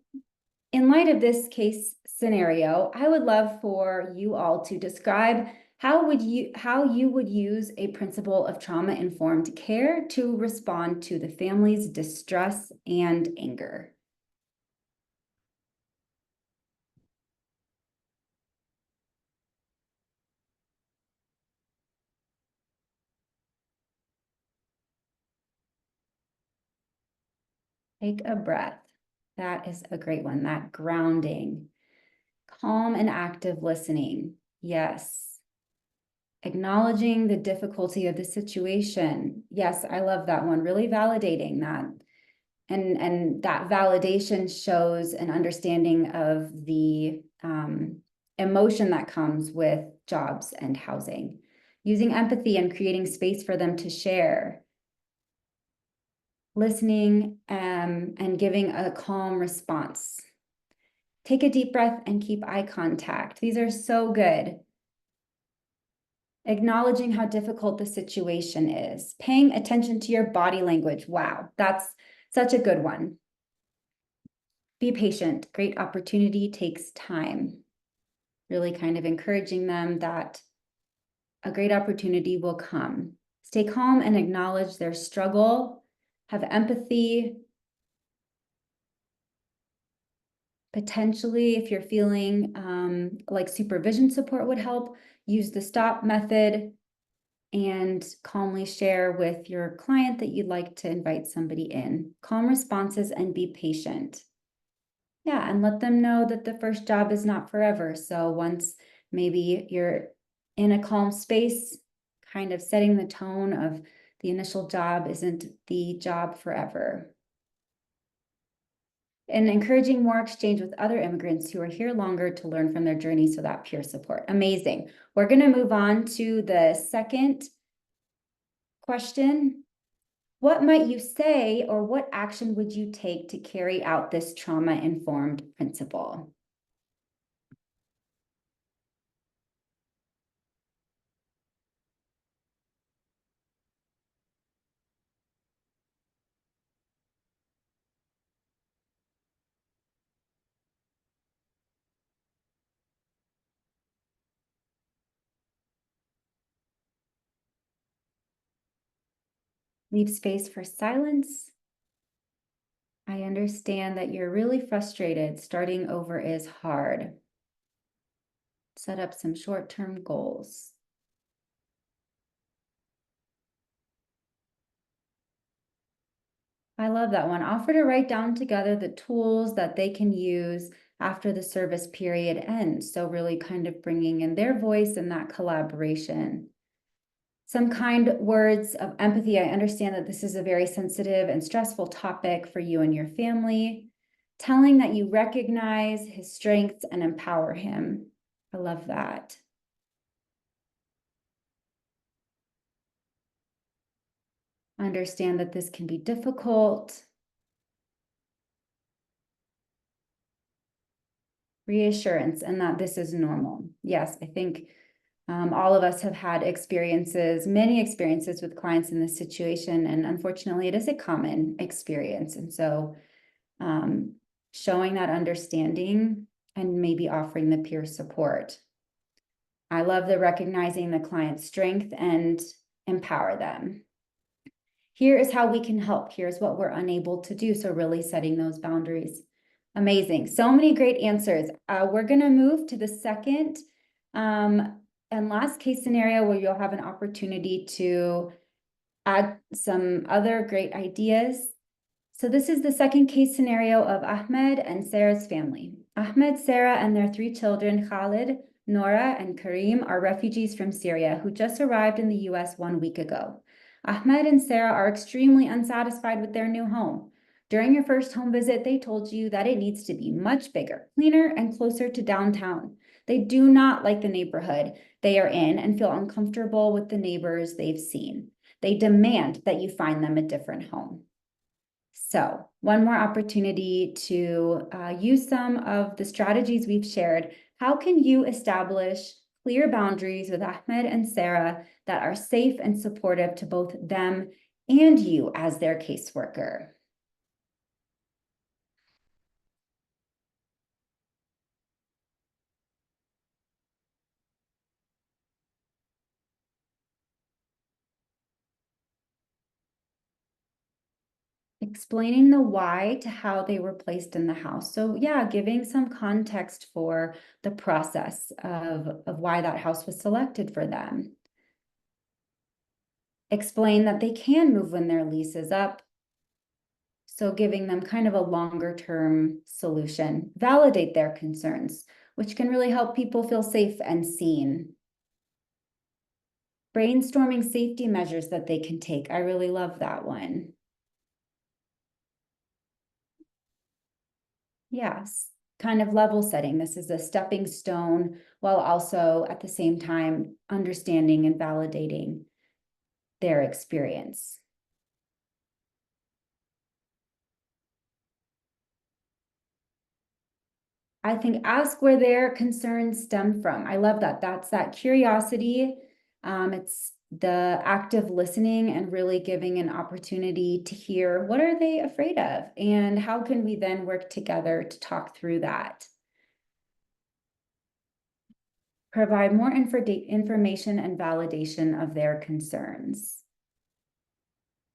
in light of this case scenario, I would love for you all to describe how you would use a principle of trauma-informed care to respond to the family's distress and anger. Take a breath. That is a great one, that grounding. Calm and active listening. Yes. Acknowledging the difficulty of the situation. Yes, I love that one. Really validating that. And that validation shows an understanding of the emotion that comes with jobs and housing. Using empathy and creating space for them to share. Listening and giving a calm response. Take a deep breath and keep eye contact. These are so good. Acknowledging how difficult the situation is. Paying attention to your body language. Wow, that's such a good one. Be patient. Great opportunity takes time. Really kind of encouraging them that a great opportunity will come. Stay calm and acknowledge their struggle. Have empathy. Potentially, if you're feeling like supervision support would help, use the stop method and calmly share with your client that you'd like to invite somebody in. Calm responses and be patient. Yeah, and let them know that the first job is not forever. So once maybe you're in a calm space, kind of setting the tone of the initial job isn't the job forever. And encouraging more exchange with other immigrants who are here longer to learn from their journey, so that peer support. Amazing. We're going to move on to the second question. What might you say, or what action would you take to carry out this trauma-informed principle? Leave space for silence. I understand that you're really frustrated. Starting over is hard. Set up some short-term goals. I love that one. Offer to write down together the tools that they can use after the service period ends. So really kind of bringing in their voice and that collaboration. Some kind words of empathy. I understand that this is a very sensitive and stressful topic for you and your family. Telling that you recognize his strengths and empower him. I love that. Understand that this can be difficult. Reassurance and that this is normal. Yes, I think all of us have had experiences, many experiences with clients in this situation, and unfortunately it is a common experience. And so showing that understanding and maybe offering the peer support. I love the recognizing the client's strength and empower them. Here is how we can help. Here's what we're unable to do. So really setting those boundaries. Amazing. So many great answers. We're going to move to the second and last case scenario where you'll have an opportunity to add some other great ideas. So this is the second case scenario of Ahmed and Sarah's family. Ahmed, Sarah, and their 3 children, Khalid, Nora, and Kareem, are refugees from Syria who just arrived in the US 1 week ago. Ahmed and Sarah are extremely unsatisfied with their new home. During your first home visit, they told you that it needs to be much bigger, cleaner, and closer to downtown. They do not like the neighborhood they are in and feel uncomfortable with the neighbors they've seen. They demand that you find them a different home. So one more opportunity to use some of the strategies we've shared. How can you establish clear boundaries with Ahmed and Sarah that are safe and supportive to both them and you as their caseworker? Explaining the why to how they were placed in the house. So yeah, giving some context for the process of why that house was selected for them. Explain that they can move when their lease is up. So giving them kind of a longer term solution. Validate their concerns, which can really help people feel safe and seen. Brainstorming safety measures that they can take. I really love that one. Yes, kind of level setting. This is a stepping stone while also at the same time understanding and validating their experience. I think ask where their concerns stem from. I love that. That's that curiosity. It's the active listening and really giving an opportunity to hear what are they afraid of and how can we then work together to talk through that. Provide more information and validation of their concerns.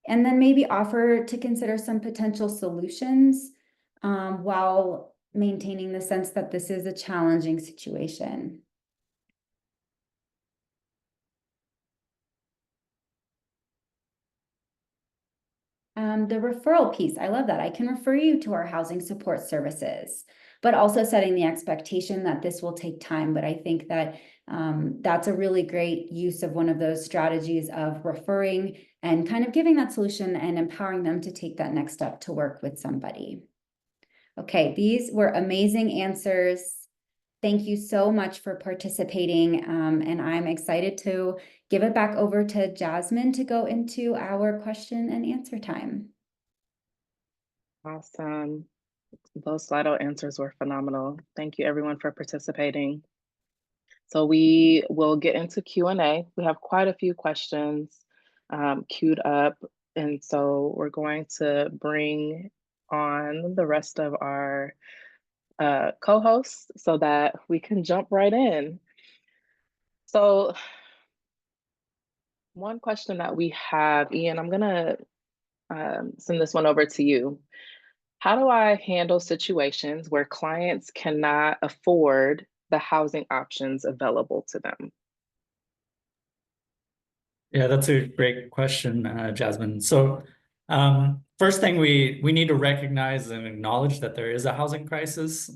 And then maybe offer to consider some potential solutions while maintaining the sense that this is a challenging situation. The referral piece, I love that. I can refer you to our housing support services, but also setting the expectation that this will take time. But I think that that's a really great use of one of those strategies of referring and kind of giving that solution and empowering them to take that next step to work with somebody. Okay, these were amazing answers. Thank you so much for participating. And I'm excited to give it back over to Jasmine to go into our question and answer time. Awesome. Those Slido answers were phenomenal. Thank you everyone for participating. So we will get into Q&A. We have quite a few questions queued up. And so we're going to bring on the rest of our co-hosts so that we can jump right in. So one question that we have, Ian, I'm gonna send this one over to you. How do I handle situations where clients cannot afford the housing options available to them? Yeah, that's a great question, Jasmine. So first thing, we need to recognize and acknowledge that there is a housing crisis,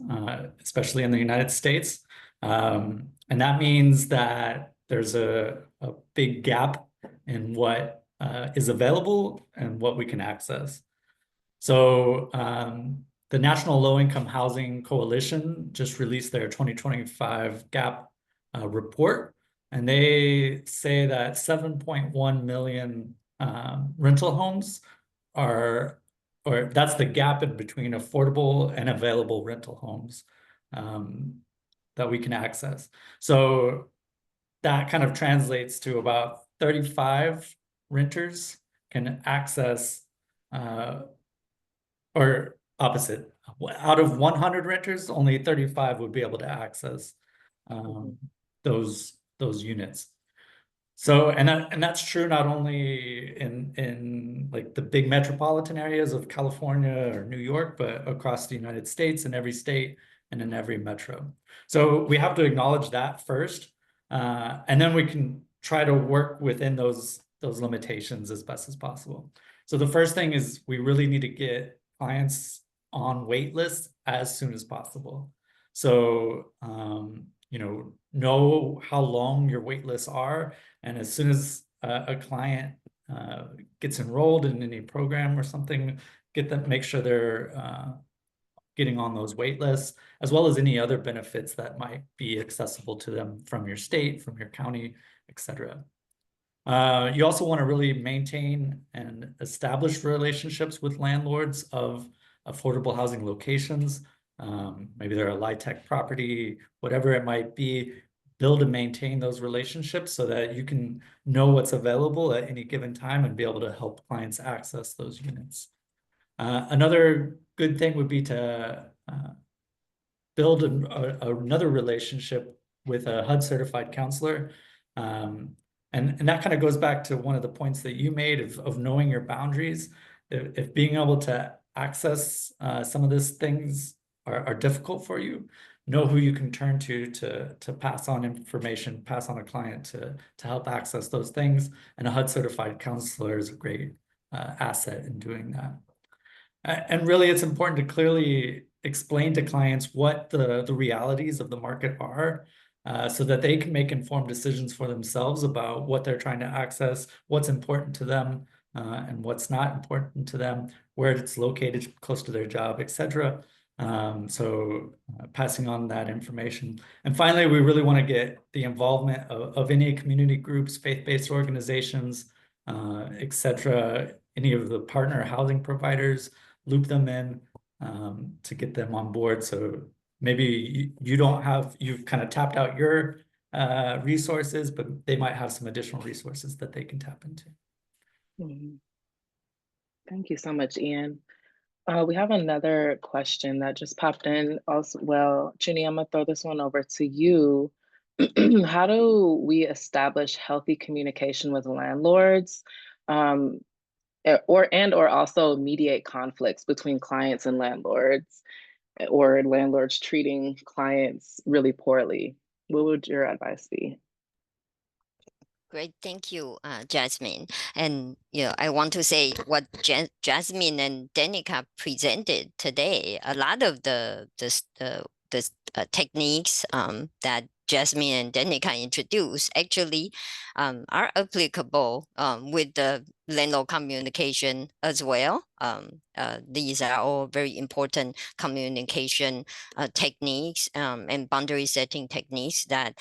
especially in the United States. And that means that there's a big gap in what is available and what we can access. So the National Low Income Housing Coalition just released their 2025 gap report. And they say that 7.1 million rental homes or that's the gap in between affordable and available rental homes that we can access. So that kind of translates to about 35 renters can access, or opposite, out of 100 renters, only 35 would be able to access those units. So, and that's true not only in like the big metropolitan areas of California or New York, but across the United States, in every state and in every metro. So we have to acknowledge that first, and then we can try to work within those limitations as best as possible. So the first thing is we really need to get clients on wait lists as soon as possible. So know how long your wait lists are, and as soon as a client gets enrolled in any program or something, make sure they're getting on those wait lists, as well as any other benefits that might be accessible to them from your state, from your county, etc. You also want to really maintain and establish relationships with landlords of affordable housing locations. Maybe they're a LIHTC property, whatever it might be. Build and maintain those relationships so that you can know what's available at any given time and be able to help clients access those units. Another good thing would be to build another relationship with a HUD certified counselor. And that kind of goes back to one of the points that you made of knowing your boundaries. If being able to access some of these things are difficult for you, know who you can turn to pass on information, pass on a client to help access those things. And a HUD certified counselor is a great asset in doing that. And really, it's important to clearly explain to clients what the realities of the market are, so that they can make informed decisions for themselves about what they're trying to access, what's important to them, and what's not important to them, where it's located close to their job, etc. So passing on that information. And finally, we really want to get the involvement of any community groups, faith-based organizations, etc., any of the partner housing providers, loop them in to get them on board. So maybe you don't have, you've kind of tapped out your resources, but they might have some additional resources that they can tap into. Thank you so much, Ian. We have another question that just popped in also. Well, Ginny, I'm gonna throw this one over to you. How do we establish healthy communication with landlords, or also mediate conflicts between clients and landlords, or landlords treating clients really poorly? What would your advice be? Great, thank you, Jasmine. And I want to say what Jasmine and Danica presented today. A lot of the techniques that Jasmine and Danica introduced actually are applicable with the landlord communication as well. These are all very important communication techniques and boundary setting techniques that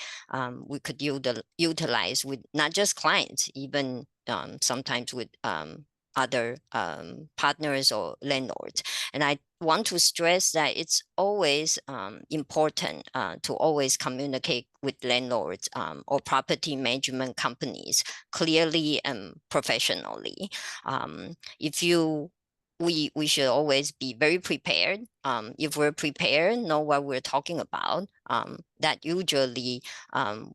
we could utilize with not just clients, even sometimes with other partners or landlords. And I want to stress that it's always important to always communicate with landlords or property management companies clearly and professionally. We should always be very prepared. If we're prepared, know what we're talking about, that usually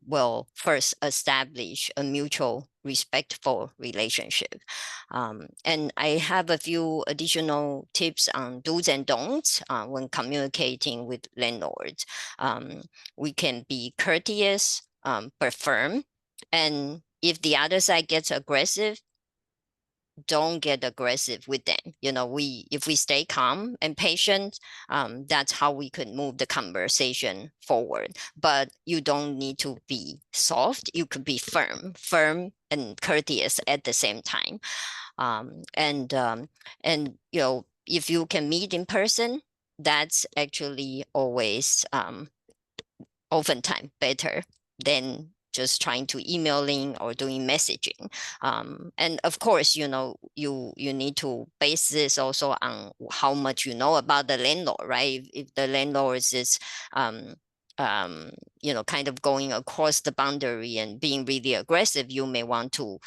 will first establish a mutual respectful relationship. And I have a few additional tips on do's and don'ts when communicating with landlords. We can be courteous, but firm. And if the other side gets aggressive, don't get aggressive with them. If we stay calm and patient, that's how we could move the conversation forward. But you don't need to be soft. You could be firm and courteous at the same time. And if you can meet in person, that's actually always oftentimes better than just trying to emailing or doing messaging. And of course, you need to base this also on how much you know about the landlord, right? If the landlord is kind of going across the boundary and being really aggressive, you may want to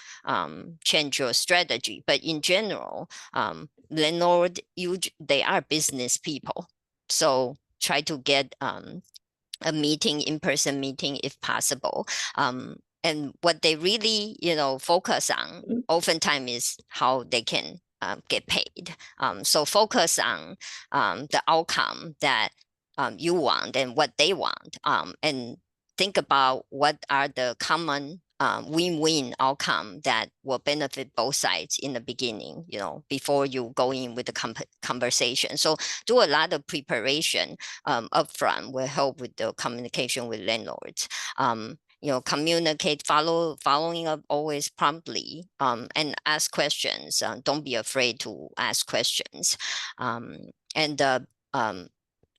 change your strategy. But in general, landlord, they are business people. So try to get a meeting, in-person meeting if possible. And what they really, focus on oftentimes is how they can get paid. So focus on the outcome that you want and what they want, and think about what are the common win-win outcome that will benefit both sides in the beginning, before you go in with the conversation. So do a lot of preparation upfront will help with the communication with landlords. Communicate, following up always promptly, and ask questions. Don't be afraid to ask questions.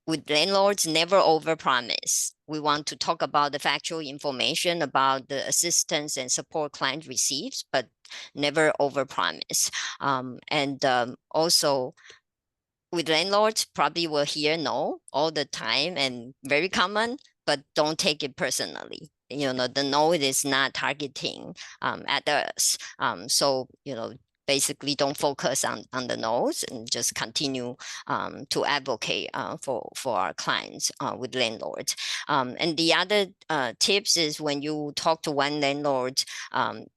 With landlords, never overpromise. We want to talk about the factual information about the assistance and support client receives, but never overpromise. Also, with landlords, probably will hear no all the time and very common, but don't take it personally. The no is not targeting at us. So, basically don't focus on the no's and just continue to advocate for our clients with landlords. And the other tips is when you talk to one landlord,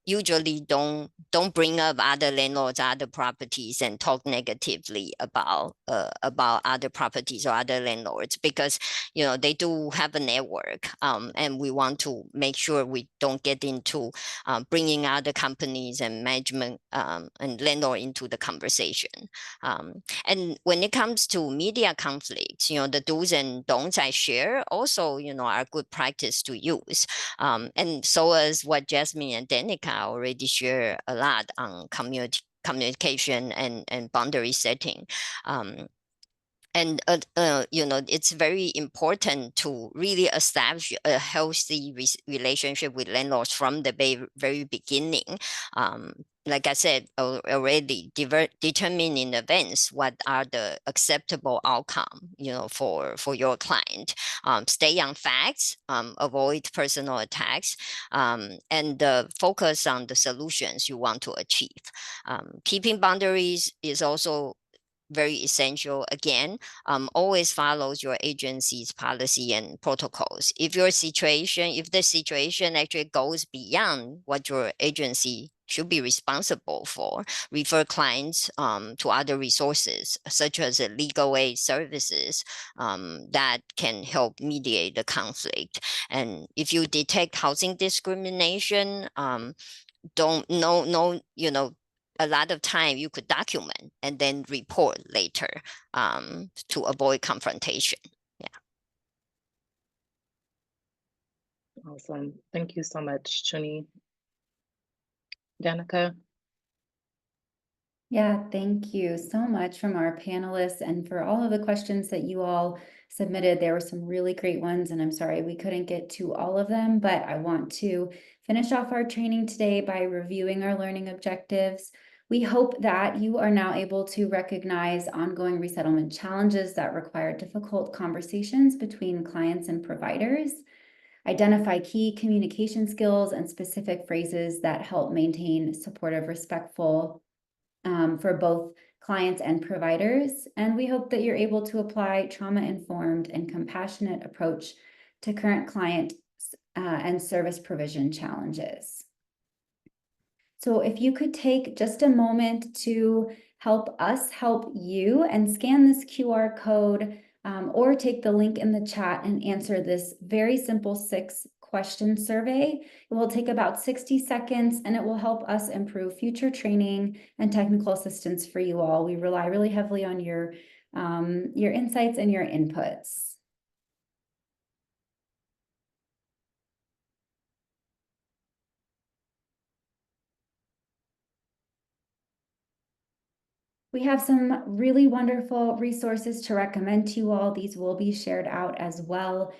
usually don't bring up other landlords, other properties, and talk negatively about other properties or other landlords, because they do have a network, and we want to make sure we don't get into bringing other companies and management and landlord into the conversation. And when it comes to media conflicts, the do's and don'ts I share also, are good practice to use. And so as what Jasmine and Danica already share a lot on communication and boundary setting. And you know, it's very important to really establish a healthy relationship with landlords from the very beginning. Like I said already, determine in advance what are the acceptable outcome, you know, for your client. Stay on facts, avoid personal attacks, and focus on the solutions you want to achieve. Keeping boundaries is also very essential. Again, always follows your agency's policy and protocols. If the situation actually goes beyond what your agency should be responsible for, refer clients to other resources, such as legal aid services that can help mediate the conflict. And if you detect housing discrimination, you know, a lot of time you could document and then report later to avoid confrontation. Yeah. Awesome. Thank you so much, Chuni. Danica? Yeah, thank you so much from our panelists and for all of the questions that you all submitted. There were some really great ones, and I'm sorry we couldn't get to all of them, but I want to finish off our training today by reviewing our learning objectives. We hope that you are now able to recognize ongoing resettlement challenges that require difficult conversations between clients and providers, identify key communication skills and specific phrases that help maintain supportive, respectful for both clients and providers. And we hope that you're able to apply trauma-informed and compassionate approach to current client and service provision challenges. So if you could take just a moment to help us help you and scan this QR code or take the link in the chat and answer this very simple 6-question survey. It will take about 60 seconds and it will help us improve future training and technical assistance for you all. We rely really heavily on your insights and your inputs. We have some really wonderful resources to recommend to you all. These will be shared out as well.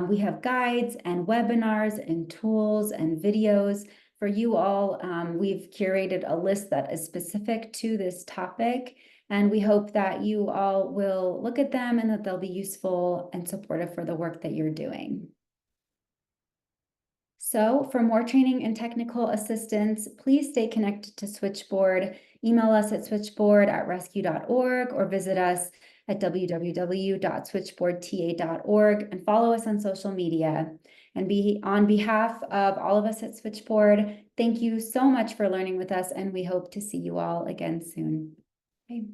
We have guides and webinars and tools and videos for you all. We've curated a list that is specific to this topic, and we hope that you all will look at them and that they'll be useful and supportive for the work that you're doing. So for more training and technical assistance, please stay connected to Switchboard. Email us at switchboard@rescue.org or visit us at www.switchboardta.org and follow us on social media. And on behalf of all of us at Switchboard, thank you so much for learning with us, and we hope to see you all again soon. Bye.